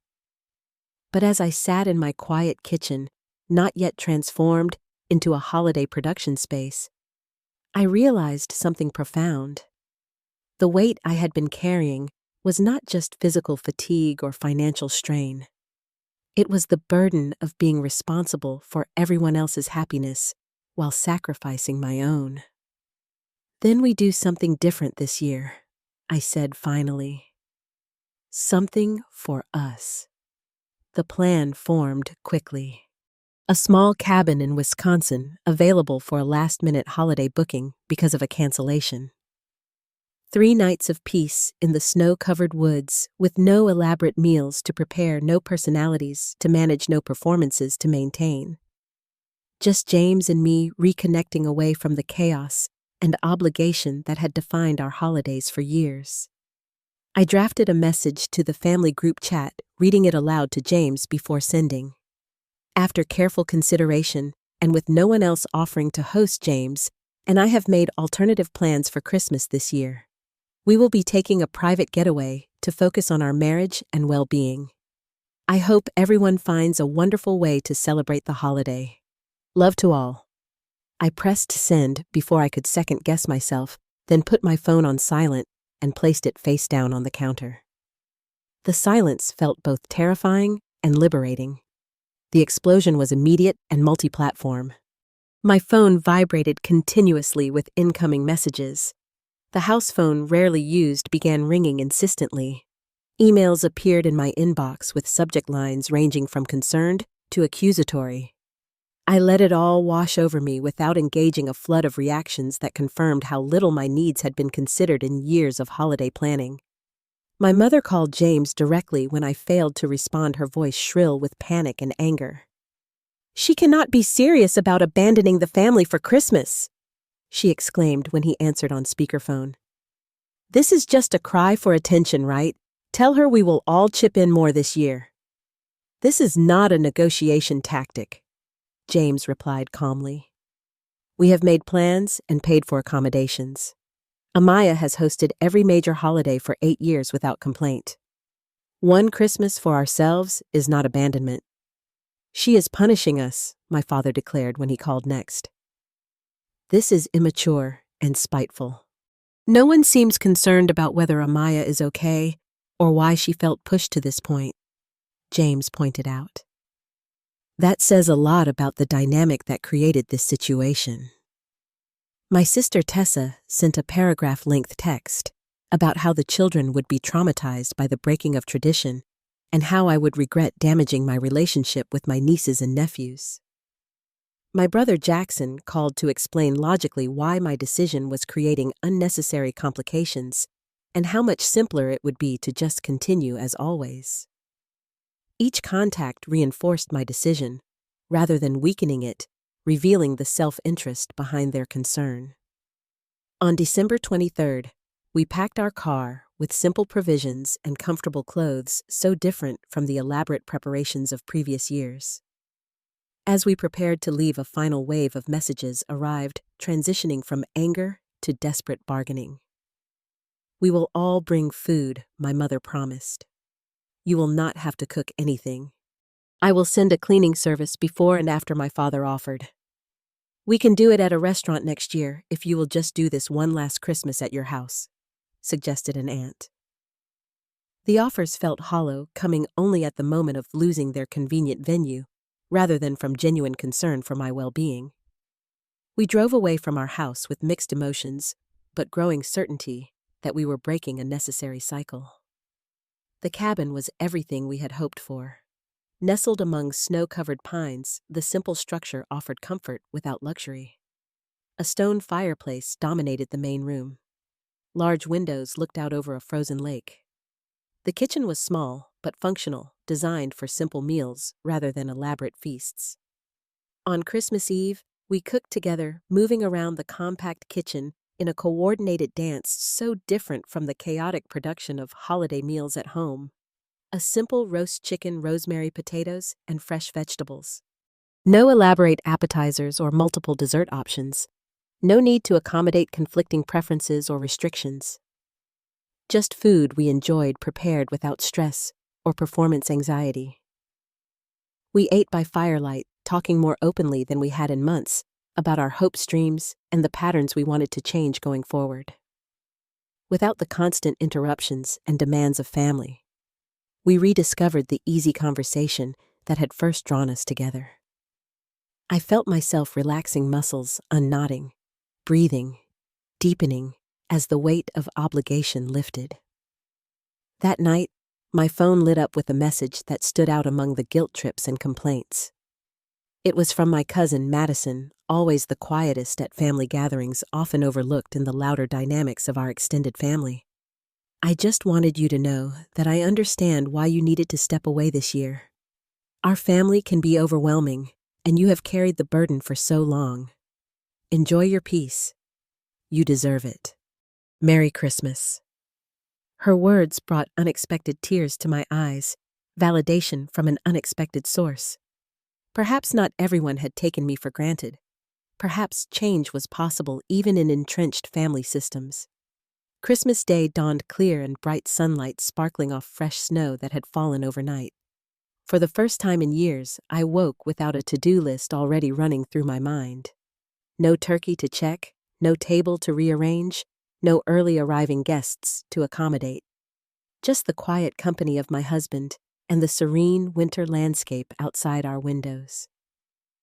But as I sat in my quiet kitchen, not yet transformed into a holiday production space, I realized something profound. The weight I had been carrying was not just physical fatigue or financial strain. It was the burden of being responsible for everyone else's happiness while sacrificing my own. Then we do something different this year, I said finally. Something for us. The plan formed quickly. A small cabin in Wisconsin available for a last-minute holiday booking because of a cancellation. 3 nights of peace in the snow-covered woods with no elaborate meals to prepare, no personalities to manage, no performances to maintain. Just James and me reconnecting away from the chaos and obligation that had defined our holidays for years. I drafted a message to the family group chat, reading it aloud to James before sending. After careful consideration, and with no one else offering to host James, and I have made alternative plans for Christmas this year. We will be taking a private getaway to focus on our marriage and well-being. I hope everyone finds a wonderful way to celebrate the holiday. Love to all. I pressed send before I could second-guess myself, then put my phone on silent and placed it face down on the counter. The silence felt both terrifying and liberating. The explosion was immediate and multi-platform. My phone vibrated continuously with incoming messages. The house phone, rarely used, began ringing insistently. Emails appeared in my inbox with subject lines ranging from concerned to accusatory. I let it all wash over me without engaging a flood of reactions that confirmed how little my needs had been considered in years of holiday planning. My mother called James directly when I failed to respond, her voice shrill with panic and anger. "She cannot be serious about abandoning the family for Christmas," she exclaimed when he answered on speakerphone. "This is just a cry for attention, right? Tell her we will all chip in more this year." "This is not a negotiation tactic," James replied calmly. "We have made plans and paid for accommodations. Amaya has hosted every major holiday for 8 years without complaint. One Christmas for ourselves is not abandonment. She is punishing us," my father declared when he called next. "This is immature and spiteful. No one seems concerned about whether Amaya is okay or why she felt pushed to this point," James pointed out. "That says a lot about the dynamic that created this situation." My sister Tessa sent a paragraph-length text about how the children would be traumatized by the breaking of tradition and how I would regret damaging my relationship with my nieces and nephews. My brother Jackson called to explain logically why my decision was creating unnecessary complications and how much simpler it would be to just continue as always. Each contact reinforced my decision, rather than weakening it, revealing the self-interest behind their concern. On December 23rd, we packed our car with simple provisions and comfortable clothes so different from the elaborate preparations of previous years. As we prepared to leave, a final wave of messages arrived, transitioning from anger to desperate bargaining. "We will all bring food," my mother promised. "You will not have to cook anything. I will send a cleaning service before and after," my father offered. "We can do it at a restaurant next year if you will just do this one last Christmas at your house," suggested an aunt. The offers felt hollow, coming only at the moment of losing their convenient venue, rather than from genuine concern for my well-being. We drove away from our house with mixed emotions, but growing certainty that we were breaking a necessary cycle. The cabin was everything we had hoped for. Nestled among snow-covered pines, the simple structure offered comfort without luxury. A stone fireplace dominated the main room. Large windows looked out over a frozen lake. The kitchen was small, but functional, designed for simple meals rather than elaborate feasts. On Christmas Eve, we cooked together, moving around the compact kitchen in a coordinated dance so different from the chaotic production of holiday meals at home. A simple roast chicken, rosemary potatoes, and fresh vegetables. No elaborate appetizers or multiple dessert options. No need to accommodate conflicting preferences or restrictions. Just food we enjoyed prepared without stress or performance anxiety. We ate by firelight, talking more openly than we had in months about our hopes, dreams, and the patterns we wanted to change going forward. Without the constant interruptions and demands of family, we rediscovered the easy conversation that had first drawn us together. I felt myself relaxing muscles, unknotting, breathing, deepening as the weight of obligation lifted. That night, my phone lit up with a message that stood out among the guilt trips and complaints. It was from my cousin Madison, always the quietest at family gatherings, often overlooked in the louder dynamics of our extended family. I just wanted you to know that I understand why you needed to step away this year. Our family can be overwhelming, and you have carried the burden for so long. Enjoy your peace. You deserve it. Merry Christmas. Her words brought unexpected tears to my eyes, validation from an unexpected source. Perhaps not everyone had taken me for granted. Perhaps change was possible even in entrenched family systems. Christmas Day dawned clear and bright sunlight sparkling off fresh snow that had fallen overnight. For the first time in years, I woke without a to-do list already running through my mind. No turkey to check, no table to rearrange, no early arriving guests to accommodate. Just the quiet company of my husband and the serene winter landscape outside our windows.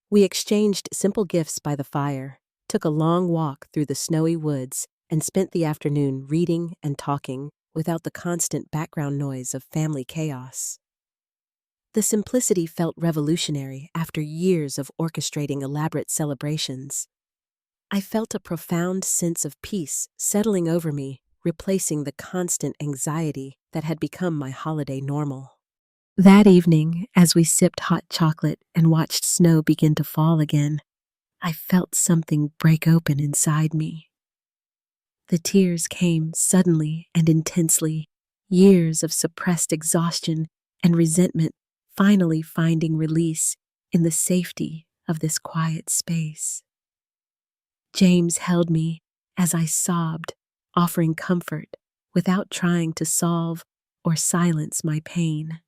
We exchanged simple gifts by the fire, took a long walk through the snowy woods, and spent the afternoon reading and talking without the constant background noise of family chaos. The simplicity felt revolutionary after years of orchestrating elaborate celebrations. I felt a profound sense of peace settling over me, replacing the constant anxiety that had become my holiday normal. That evening, as we sipped hot chocolate and watched snow begin to fall again, I felt something break open inside me. The tears came suddenly and intensely, years of suppressed exhaustion and resentment finally finding release in the safety of this quiet space. James held me as I sobbed, offering comfort without trying to solve or silence my pain.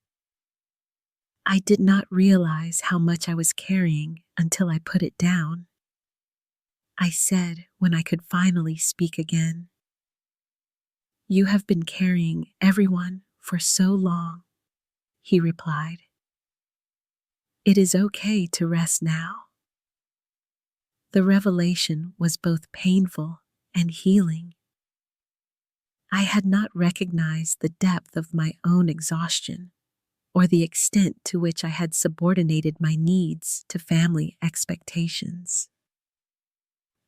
I did not realize how much I was carrying until I put it down. I said when I could finally speak again, "You have been carrying everyone for so long," he replied. "It is okay to rest now." The revelation was both painful and healing. I had not recognized the depth of my own exhaustion or the extent to which I had subordinated my needs to family expectations.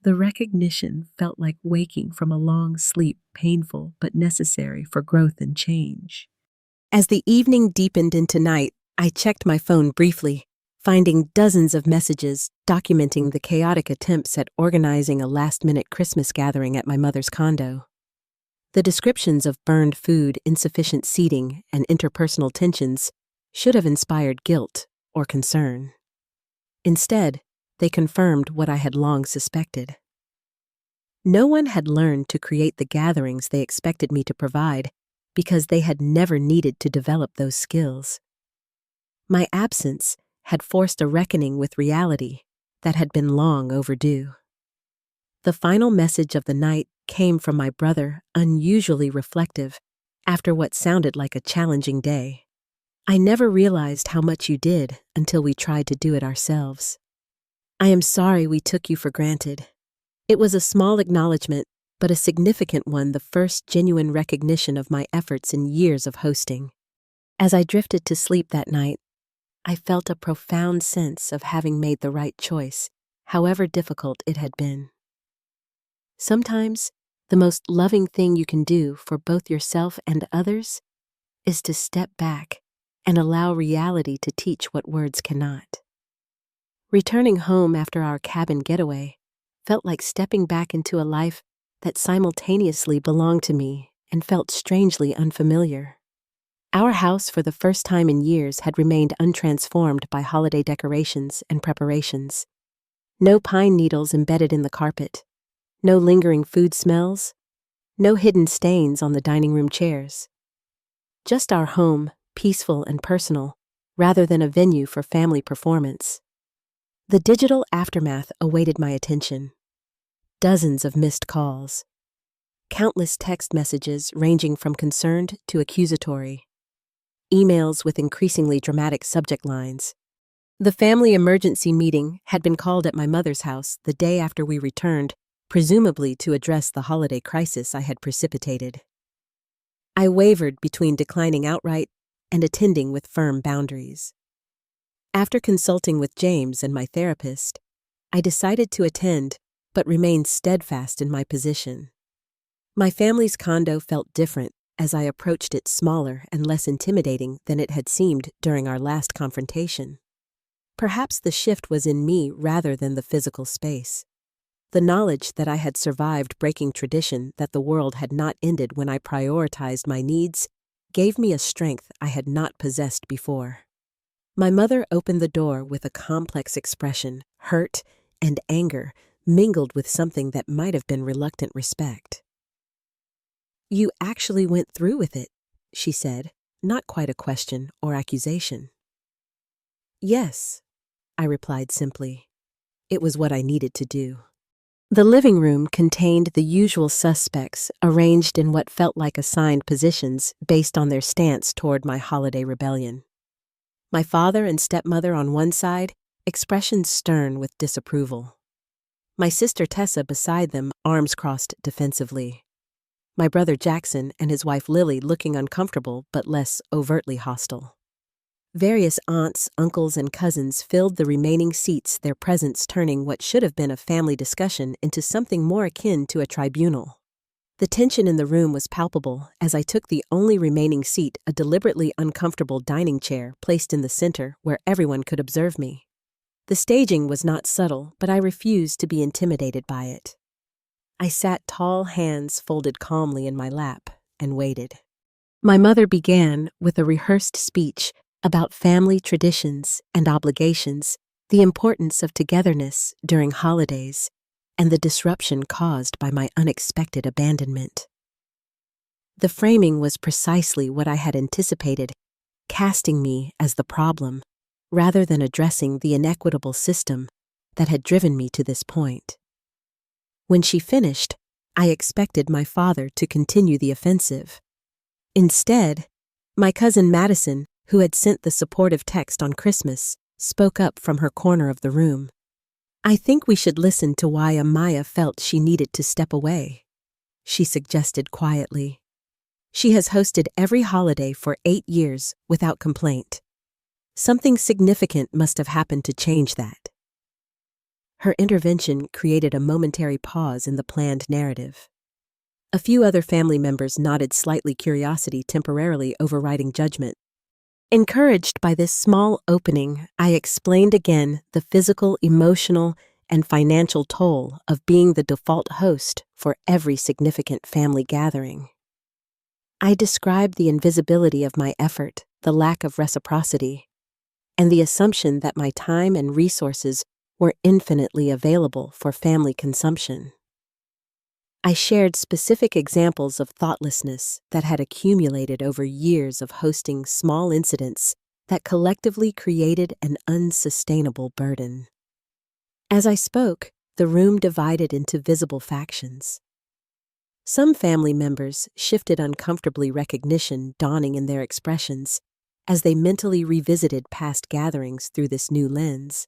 The recognition felt like waking from a long sleep, painful but necessary for growth and change. As the evening deepened into night, I checked my phone briefly, finding dozens of messages documenting the chaotic attempts at organizing a last-minute Christmas gathering at my mother's condo. The descriptions of burned food, insufficient seating, and interpersonal tensions should have inspired guilt or concern. Instead, they confirmed what I had long suspected. No one had learned to create the gatherings they expected me to provide because they had never needed to develop those skills. My absence had forced a reckoning with reality that had been long overdue. The final message of the night came from my brother, unusually reflective, after what sounded like a challenging day. "I never realized how much you did until we tried to do it ourselves. I am sorry we took you for granted." It was a small acknowledgement, but a significant one, the first genuine recognition of my efforts in years of hosting. As I drifted to sleep that night, I felt a profound sense of having made the right choice, however difficult it had been. Sometimes, the most loving thing you can do for both yourself and others is to step back and allow reality to teach what words cannot. Returning home after our cabin getaway felt like stepping back into a life that simultaneously belonged to me and felt strangely unfamiliar. Our house, for the first time in years, had remained untransformed by holiday decorations and preparations. No pine needles embedded in the carpet, no lingering food smells, no hidden stains on the dining room chairs. Just our home, peaceful and personal, rather than a venue for family performance. The digital aftermath awaited my attention. Dozens of missed calls. Countless text messages ranging from concerned to accusatory. Emails with increasingly dramatic subject lines. The family emergency meeting had been called at my mother's house the day after we returned, presumably to address the holiday crisis I had precipitated. I wavered between declining outright and attending with firm boundaries. After consulting with James and my therapist, I decided to attend, but remained steadfast in my position. My family's condo felt different as I approached it, smaller and less intimidating than it had seemed during our last confrontation. Perhaps the shift was in me rather than the physical space. The knowledge that I had survived breaking tradition, that the world had not ended when I prioritized my needs, gave me a strength I had not possessed before. My mother opened the door with a complex expression, hurt and anger, mingled with something that might have been reluctant respect. "You actually went through with it," she said, not quite a question or accusation. "Yes," I replied simply. It was what I needed to do. The living room contained the usual suspects arranged in what felt like assigned positions based on their stance toward my holiday rebellion. My father and stepmother on one side, expressions stern with disapproval. My sister Tessa beside them, arms crossed defensively. My brother Jackson and his wife Lily looking uncomfortable but less overtly hostile. Various aunts, uncles, and cousins filled the remaining seats, their presence turning what should have been a family discussion into something more akin to a tribunal. The tension in the room was palpable as I took the only remaining seat, a deliberately uncomfortable dining chair placed in the center where everyone could observe me. The staging was not subtle, but I refused to be intimidated by it. I sat, tall hands folded calmly in my lap, and waited. My mother began with a rehearsed speech about family traditions and obligations, the importance of togetherness during holidays, and the disruption caused by my unexpected abandonment. The framing was precisely what I had anticipated, casting me as the problem, rather than addressing the inequitable system that had driven me to this point. When she finished, I expected my father to continue the offensive. Instead, my cousin Madison, who had sent the supportive text on Christmas, spoke up from her corner of the room. "I think we should listen to why Amaya felt she needed to step away," she suggested quietly. "She has hosted every holiday for 8 years without complaint. Something significant must have happened to change that." Her intervention created a momentary pause in the planned narrative. A few other family members nodded, slightly curiosity temporarily overriding judgment. Encouraged by this small opening, I explained again the physical, emotional, and financial toll of being the default host for every significant family gathering. I described the invisibility of my effort, the lack of reciprocity, and the assumption that my time and resources were infinitely available for family consumption. I shared specific examples of thoughtlessness that had accumulated over years of hosting small incidents that collectively created an unsustainable burden. As I spoke, the room divided into visible factions. Some family members shifted uncomfortably, recognition dawning in their expressions as they mentally revisited past gatherings through this new lens.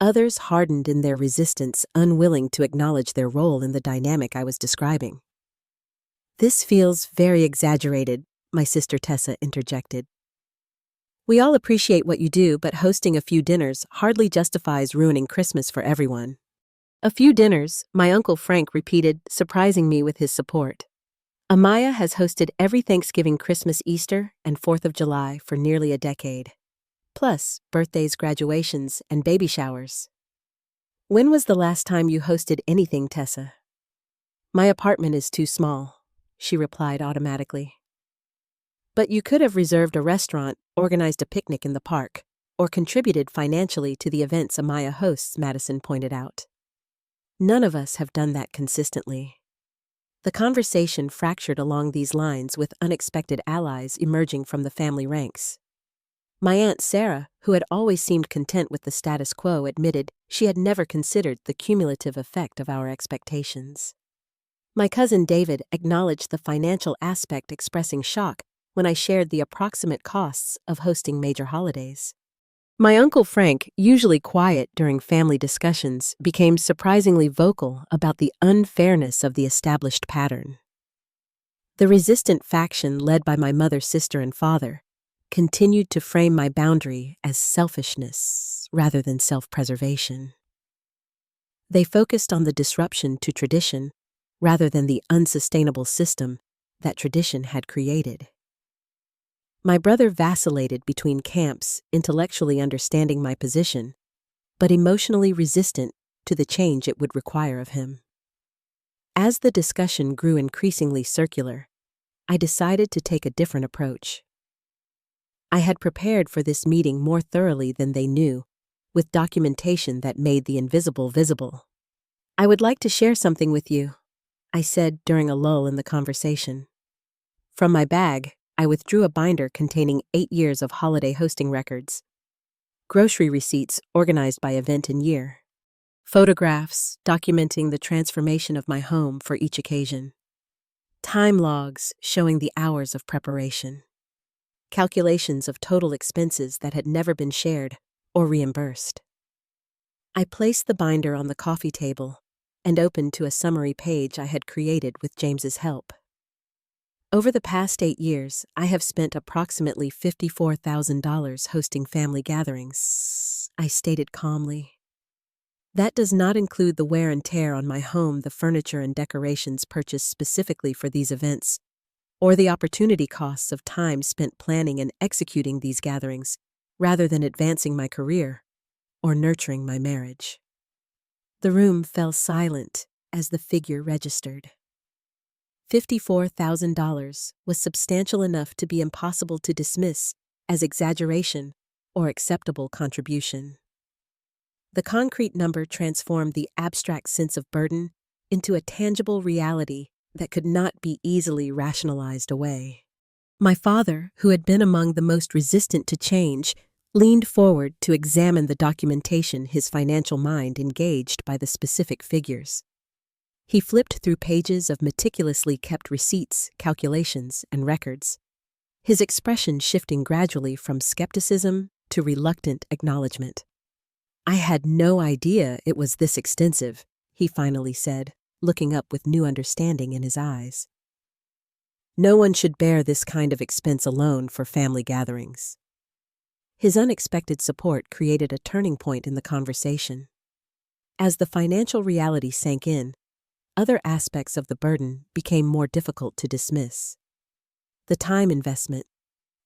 Others hardened in their resistance, unwilling to acknowledge their role in the dynamic I was describing. "This feels very exaggerated," my sister Tessa interjected. "We all appreciate what you do, but hosting a few dinners hardly justifies ruining Christmas for everyone." "A few dinners," my Uncle Frank repeated, surprising me with his support. "Amaya has hosted every Thanksgiving, Christmas, Easter, and 4th of July for nearly a decade. plus birthdays, graduations, and baby showers. When was the last time you hosted anything, Tessa? My apartment is too small, she replied automatically. But you could have reserved a restaurant, organized a picnic in the park, or contributed financially to the events Amaya hosts, Madison pointed out. None of us have done that consistently. The conversation fractured along these lines with unexpected allies emerging from the family ranks. My Aunt Sarah, who had always seemed content with the status quo, admitted she had never considered the cumulative effect of our expectations. My cousin David acknowledged the financial aspect, expressing shock when I shared the approximate costs of hosting major holidays. My Uncle Frank, usually quiet during family discussions, became surprisingly vocal about the unfairness of the established pattern. The resistant faction led by my mother, sister, and father continued to frame my boundary as selfishness rather than self-preservation. They focused on the disruption to tradition rather than the unsustainable system that tradition had created. My brother vacillated between camps, intellectually understanding my position, but emotionally resistant to the change it would require of him. As the discussion grew increasingly circular, I decided to take a different approach. I had prepared for this meeting more thoroughly than they knew, with documentation that made the invisible visible. I would like to share something with you, I said during a lull in the conversation. From my bag, I withdrew a binder containing 8 years of holiday hosting records, grocery receipts organized by event and year, photographs documenting the transformation of my home for each occasion, time logs showing the hours of preparation, calculations of total expenses that had never been shared or reimbursed. I placed the binder on the coffee table and opened to a summary page I had created with James's help. Over the past 8 years, I have spent approximately $54,000 hosting family gatherings, I stated calmly. That does not include the wear and tear on my home, the furniture and decorations purchased specifically for these events, or the opportunity costs of time spent planning and executing these gatherings, rather than advancing my career or nurturing my marriage. The room fell silent as the figure registered. $54,000 was substantial enough to be impossible to dismiss as exaggeration or acceptable contribution. The concrete number transformed the abstract sense of burden into a tangible reality that could not be easily rationalized away. My father, who had been among the most resistant to change, leaned forward to examine the documentation, his financial mind engaged by the specific figures. He flipped through pages of meticulously kept receipts, calculations, and records, his expression shifting gradually from skepticism to reluctant acknowledgement. I had no idea it was this extensive, he finally said, looking up with new understanding in his eyes. No one should bear this kind of expense alone for family gatherings. His unexpected support created a turning point in the conversation. As the financial reality sank in, other aspects of the burden became more difficult to dismiss. The time investment,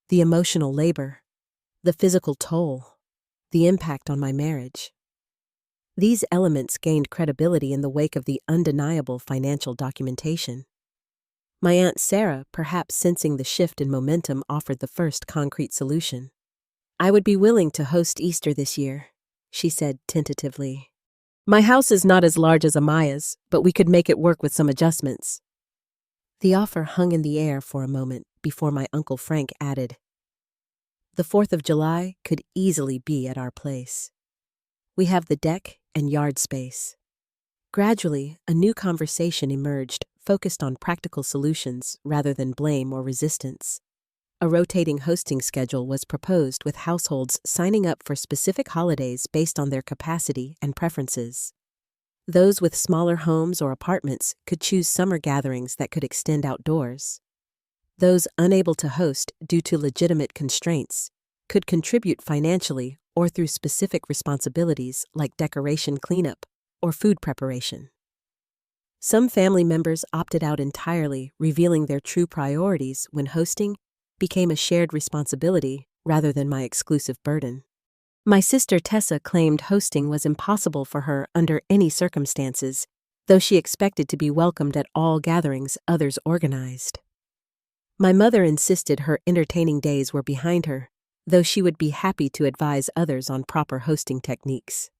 the emotional labor, the physical toll, the impact on my marriage. These elements gained credibility in the wake of the undeniable financial documentation. My Aunt Sarah, perhaps sensing the shift in momentum, offered the first concrete solution. I would be willing to host Easter this year, she said tentatively. My house is not as large as Amaya's, but we could make it work with some adjustments. The offer hung in the air for a moment before my Uncle Frank added, The 4th of July could easily be at our place. We have the deck and yard space. Gradually, a new conversation emerged, focused on practical solutions rather than blame or resistance. A rotating hosting schedule was proposed, with households signing up for specific holidays based on their capacity and preferences. Those with smaller homes or apartments could choose summer gatherings that could extend outdoors. Those unable to host due to legitimate constraints could contribute financially or through specific responsibilities like decoration cleanup or food preparation. Some family members opted out entirely, revealing their true priorities when hosting became a shared responsibility rather than my exclusive burden. My sister Tessa claimed hosting was impossible for her under any circumstances, though she expected to be welcomed at all gatherings others organized. My mother insisted her entertaining days were behind her, though she would be happy to advise others on proper hosting techniques.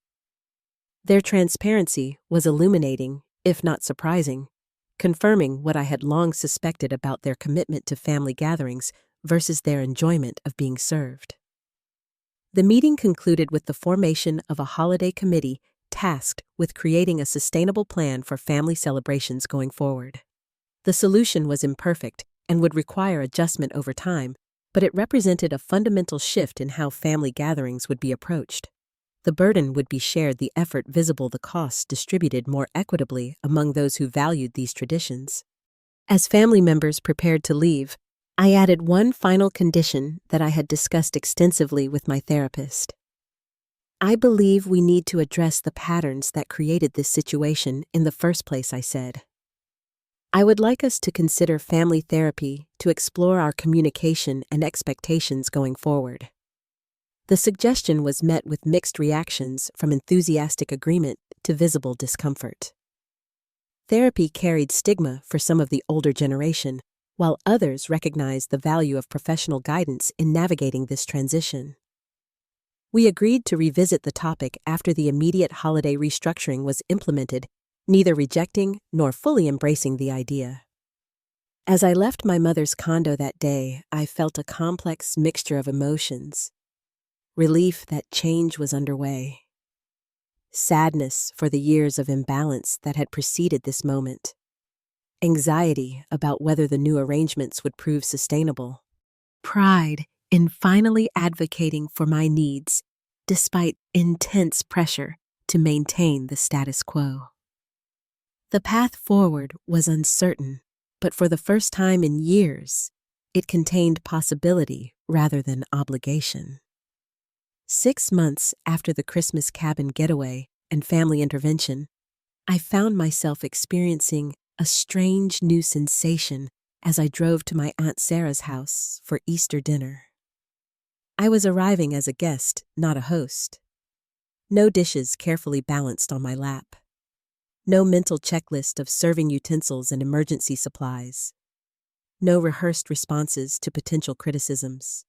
Their transparency was illuminating, if not surprising, confirming what I had long suspected about their commitment to family gatherings versus their enjoyment of being served. The meeting concluded with the formation of a holiday committee tasked with creating a sustainable plan for family celebrations going forward. The solution was imperfect and would require adjustment over time, but it represented a fundamental shift in how family gatherings would be approached. The burden would be shared, the effort visible, the costs distributed more equitably among those who valued these traditions. As family members prepared to leave, I added one final condition that I had discussed extensively with my therapist. I believe we need to address the patterns that created this situation in the first place, I said. I would like us to consider family therapy to explore our communication and expectations going forward. The suggestion was met with mixed reactions, from enthusiastic agreement to visible discomfort. Therapy carried stigma for some of the older generation, while others recognized the value of professional guidance in navigating this transition. We agreed to revisit the topic after the immediate holiday restructuring was implemented, neither rejecting nor fully embracing the idea. As I left my mother's condo that day, I felt a complex mixture of emotions. Relief that change was underway. Sadness for the years of imbalance that had preceded this moment. Anxiety about whether the new arrangements would prove sustainable. Pride in finally advocating for my needs, despite intense pressure to maintain the status quo. The path forward was uncertain, but for the first time in years, it contained possibility rather than obligation. 6 months after the Christmas cabin getaway and family intervention, I found myself experiencing a strange new sensation as I drove to my Aunt Sarah's house for Easter dinner. I was arriving as a guest, not a host. No dishes carefully balanced on my lap. No mental checklist of serving utensils and emergency supplies. No rehearsed responses to potential criticisms.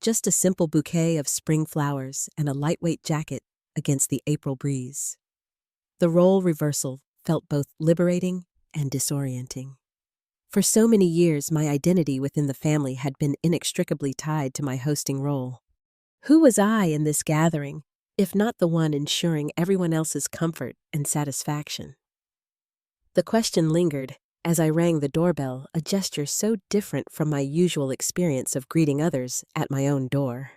Just a simple bouquet of spring flowers and a lightweight jacket against the April breeze. The role reversal felt both liberating and disorienting. For so many years, my identity within the family had been inextricably tied to my hosting role. Who was I in this gathering, if not the one ensuring everyone else's comfort and satisfaction? The question lingered as I rang the doorbell, a gesture so different from my usual experience of greeting others at my own door.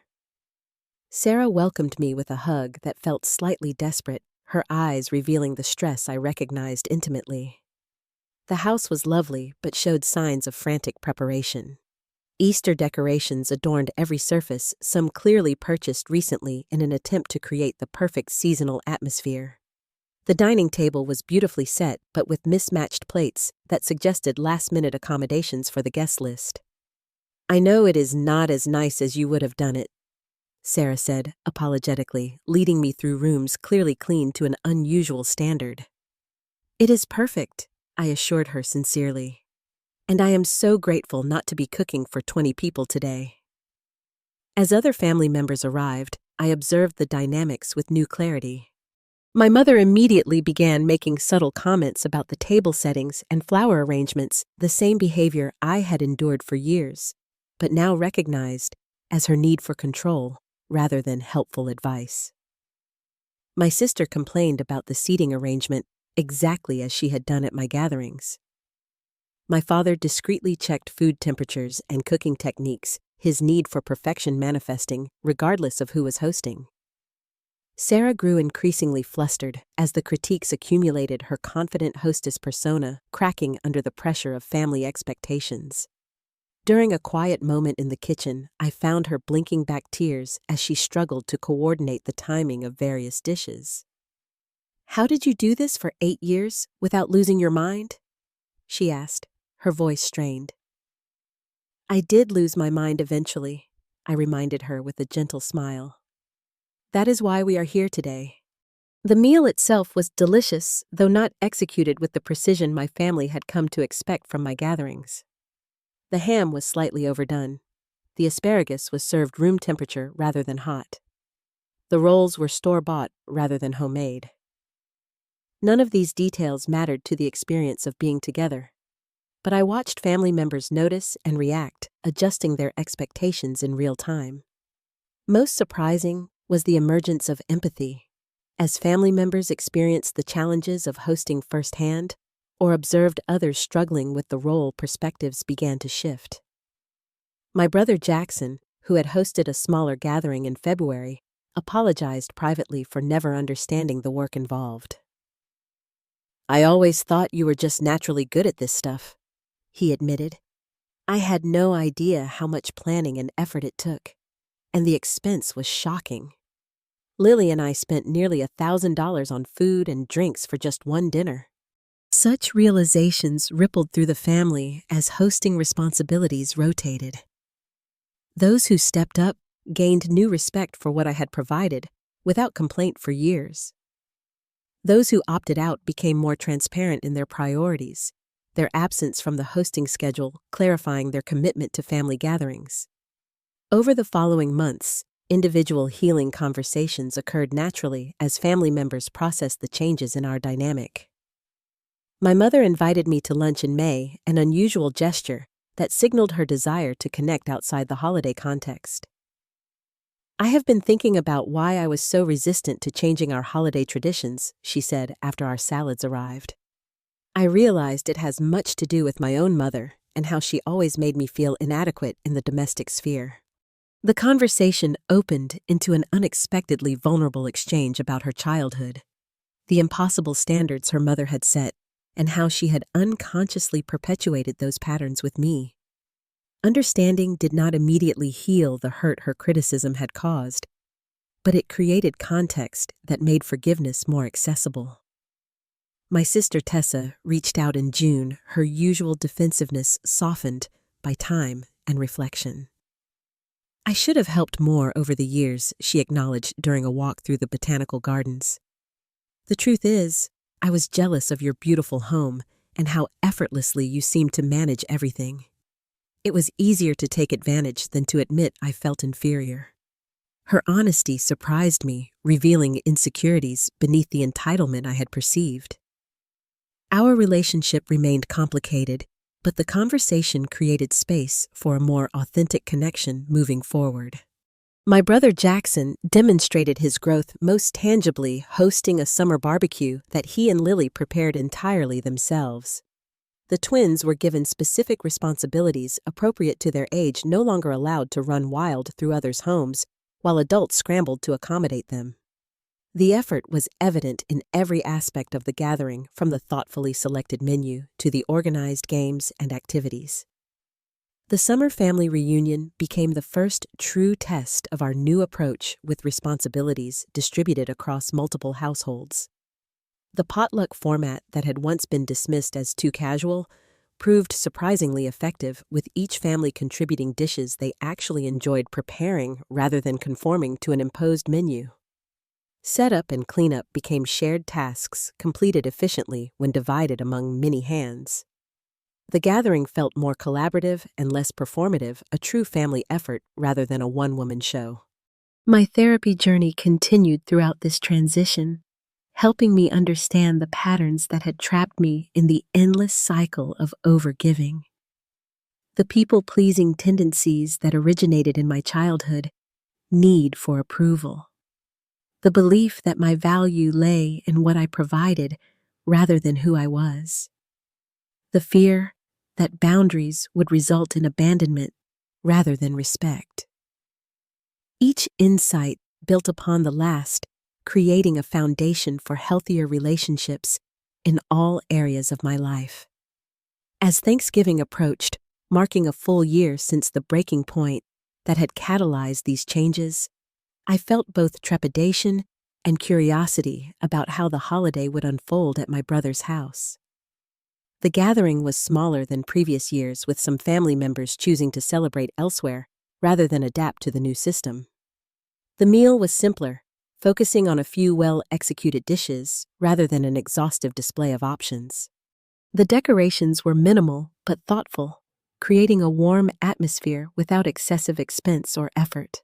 Sarah welcomed me with a hug that felt slightly desperate, her eyes revealing the stress I recognized intimately. The house was lovely, but showed signs of frantic preparation. Easter decorations adorned every surface, some clearly purchased recently in an attempt to create the perfect seasonal atmosphere. The dining table was beautifully set, but with mismatched plates that suggested last-minute accommodations for the guest list. "I know it is not as nice as you would have done it," Sarah said, apologetically, leading me through rooms clearly clean to an unusual standard. "It is perfect," I assured her sincerely. "And I am so grateful not to be cooking for 20 people today." As other family members arrived, I observed the dynamics with new clarity. My mother immediately began making subtle comments about the table settings and flower arrangements, the same behavior I had endured for years, but now recognized as her need for control rather than helpful advice. My sister complained about the seating arrangement exactly as she had done at my gatherings. My father discreetly checked food temperatures and cooking techniques, his need for perfection manifesting regardless of who was hosting. Sarah grew increasingly flustered as the critiques accumulated, her confident hostess persona cracking under the pressure of family expectations. During a quiet moment in the kitchen, I found her blinking back tears as she struggled to coordinate the timing of various dishes. "How did you do this for 8 years without losing your mind?" she asked, her voice strained. "I did lose my mind eventually," I reminded her with a gentle smile. That is why we are here today. The meal itself was delicious, though not executed with the precision my family had come to expect from my gatherings. The ham was slightly overdone. The asparagus was served room temperature rather than hot. The rolls were store-bought rather than homemade. None of these details mattered to the experience of being together, but I watched family members notice and react, adjusting their expectations in real time. Most surprising was the emergence of empathy. As family members experienced the challenges of hosting firsthand or observed others struggling with the role, perspectives began to shift. My brother Jackson, who had hosted a smaller gathering in February, apologized privately for never understanding the work involved. I always thought you were just naturally good at this stuff, he admitted. I had no idea how much planning and effort it took, and the expense was shocking. Lily and I spent nearly $1,000 on food and drinks for just one dinner. Such realizations rippled through the family as hosting responsibilities rotated. Those who stepped up gained new respect for what I had provided, without complaint for years. Those who opted out became more transparent in their priorities, their absence from the hosting schedule clarifying their commitment to family gatherings. Over the following months, individual healing conversations occurred naturally as family members processed the changes in our dynamic. My mother invited me to lunch in May, an unusual gesture that signaled her desire to connect outside the holiday context. I have been thinking about why I was so resistant to changing our holiday traditions, she said after our salads arrived. I realized it has much to do with my own mother and how she always made me feel inadequate in the domestic sphere. The conversation opened into an unexpectedly vulnerable exchange about her childhood, the impossible standards her mother had set, and how she had unconsciously perpetuated those patterns with me. Understanding did not immediately heal the hurt her criticism had caused, but it created context that made forgiveness more accessible. My sister Tessa reached out in June, her usual defensiveness softened by time and reflection. I should have helped more over the years, she acknowledged during a walk through the botanical gardens. The truth is, I was jealous of your beautiful home and how effortlessly you seemed to manage everything. It was easier to take advantage than to admit I felt inferior. Her honesty surprised me, revealing insecurities beneath the entitlement I had perceived. Our relationship remained complicated, but the conversation created space for a more authentic connection moving forward. My brother Jackson demonstrated his growth most tangibly hosting a summer barbecue that he and Lily prepared entirely themselves. The twins were given specific responsibilities appropriate to their age, no longer allowed to run wild through others' homes, while adults scrambled to accommodate them. The effort was evident in every aspect of the gathering, from the thoughtfully selected menu to the organized games and activities. The summer family reunion became the first true test of our new approach with responsibilities distributed across multiple households. The potluck format that had once been dismissed as too casual proved surprisingly effective, with each family contributing dishes they actually enjoyed preparing rather than conforming to an imposed menu. Setup and cleanup became shared tasks completed efficiently when divided among many hands. The gathering felt more collaborative and less performative, a true family effort rather than a one-woman show. My therapy journey continued throughout this transition, helping me understand the patterns that had trapped me in the endless cycle of overgiving. The people-pleasing tendencies that originated in my childhood, need for approval. The belief that my value lay in what I provided rather than who I was. The fear that boundaries would result in abandonment rather than respect. Each insight built upon the last, creating a foundation for healthier relationships in all areas of my life. As Thanksgiving approached, marking a full year since the breaking point that had catalyzed these changes, I felt both trepidation and curiosity about how the holiday would unfold at my brother's house. The gathering was smaller than previous years, with some family members choosing to celebrate elsewhere rather than adapt to the new system. The meal was simpler, focusing on a few well-executed dishes rather than an exhaustive display of options. The decorations were minimal but thoughtful, creating a warm atmosphere without excessive expense or effort.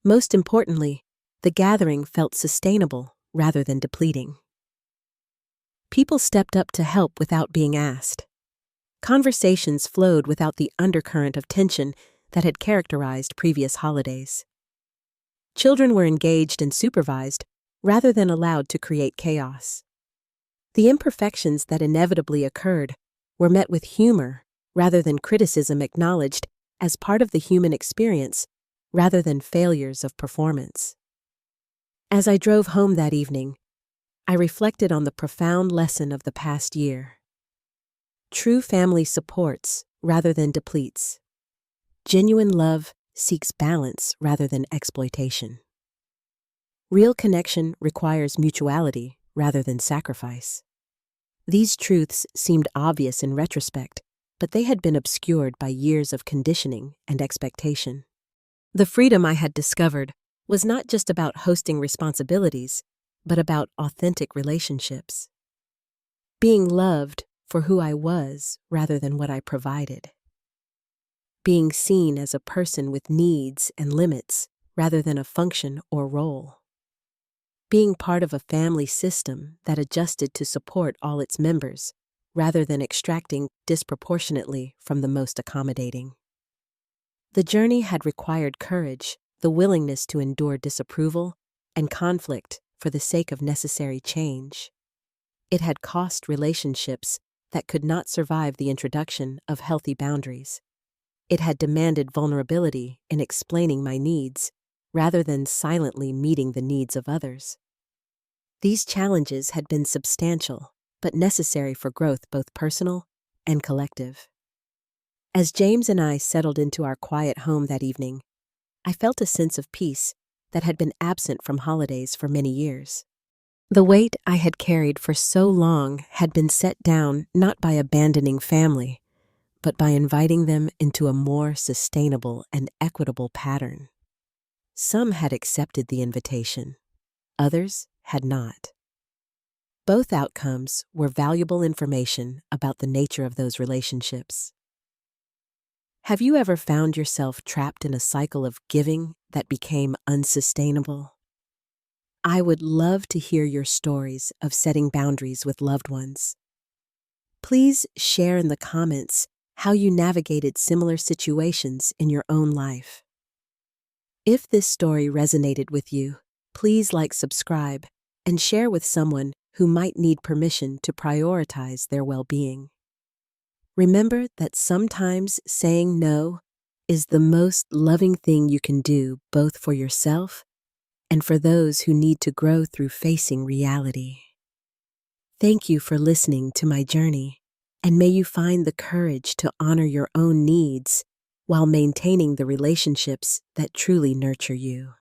Most importantly, the gathering felt sustainable rather than depleting. People stepped up to help without being asked. Conversations flowed without the undercurrent of tension that had characterized previous holidays. Children were engaged and supervised rather than allowed to create chaos. The imperfections that inevitably occurred were met with humor rather than criticism, acknowledged as part of the human experience rather than failures of performance. As I drove home that evening, I reflected on the profound lesson of the past year. True family supports rather than depletes. Genuine love seeks balance rather than exploitation. Real connection requires mutuality rather than sacrifice. These truths seemed obvious in retrospect, but they had been obscured by years of conditioning and expectation. The freedom I had discovered was not just about hosting responsibilities, but about authentic relationships. Being loved for who I was rather than what I provided. Being seen as a person with needs and limits rather than a function or role. Being part of a family system that adjusted to support all its members rather than extracting disproportionately from the most accommodating. The journey had required courage, the willingness to endure disapproval and conflict for the sake of necessary change. It had cost relationships that could not survive the introduction of healthy boundaries. It had demanded vulnerability in explaining my needs, rather than silently meeting the needs of others. These challenges had been substantial, but necessary for growth both personal and collective. As James and I settled into our quiet home that evening, I felt a sense of peace that had been absent from holidays for many years. The weight I had carried for so long had been set down not by abandoning family, but by inviting them into a more sustainable and equitable pattern. Some had accepted the invitation, others had not. Both outcomes were valuable information about the nature of those relationships. Have you ever found yourself trapped in a cycle of giving that became unsustainable? I would love to hear your stories of setting boundaries with loved ones. Please share in the comments how you navigated similar situations in your own life. If this story resonated with you, please subscribe, and share with someone who might need permission to prioritize their well-being. Remember that sometimes saying no is the most loving thing you can do, both for yourself and for those who need to grow through facing reality. Thank you for listening to my journey, and may you find the courage to honor your own needs while maintaining the relationships that truly nurture you.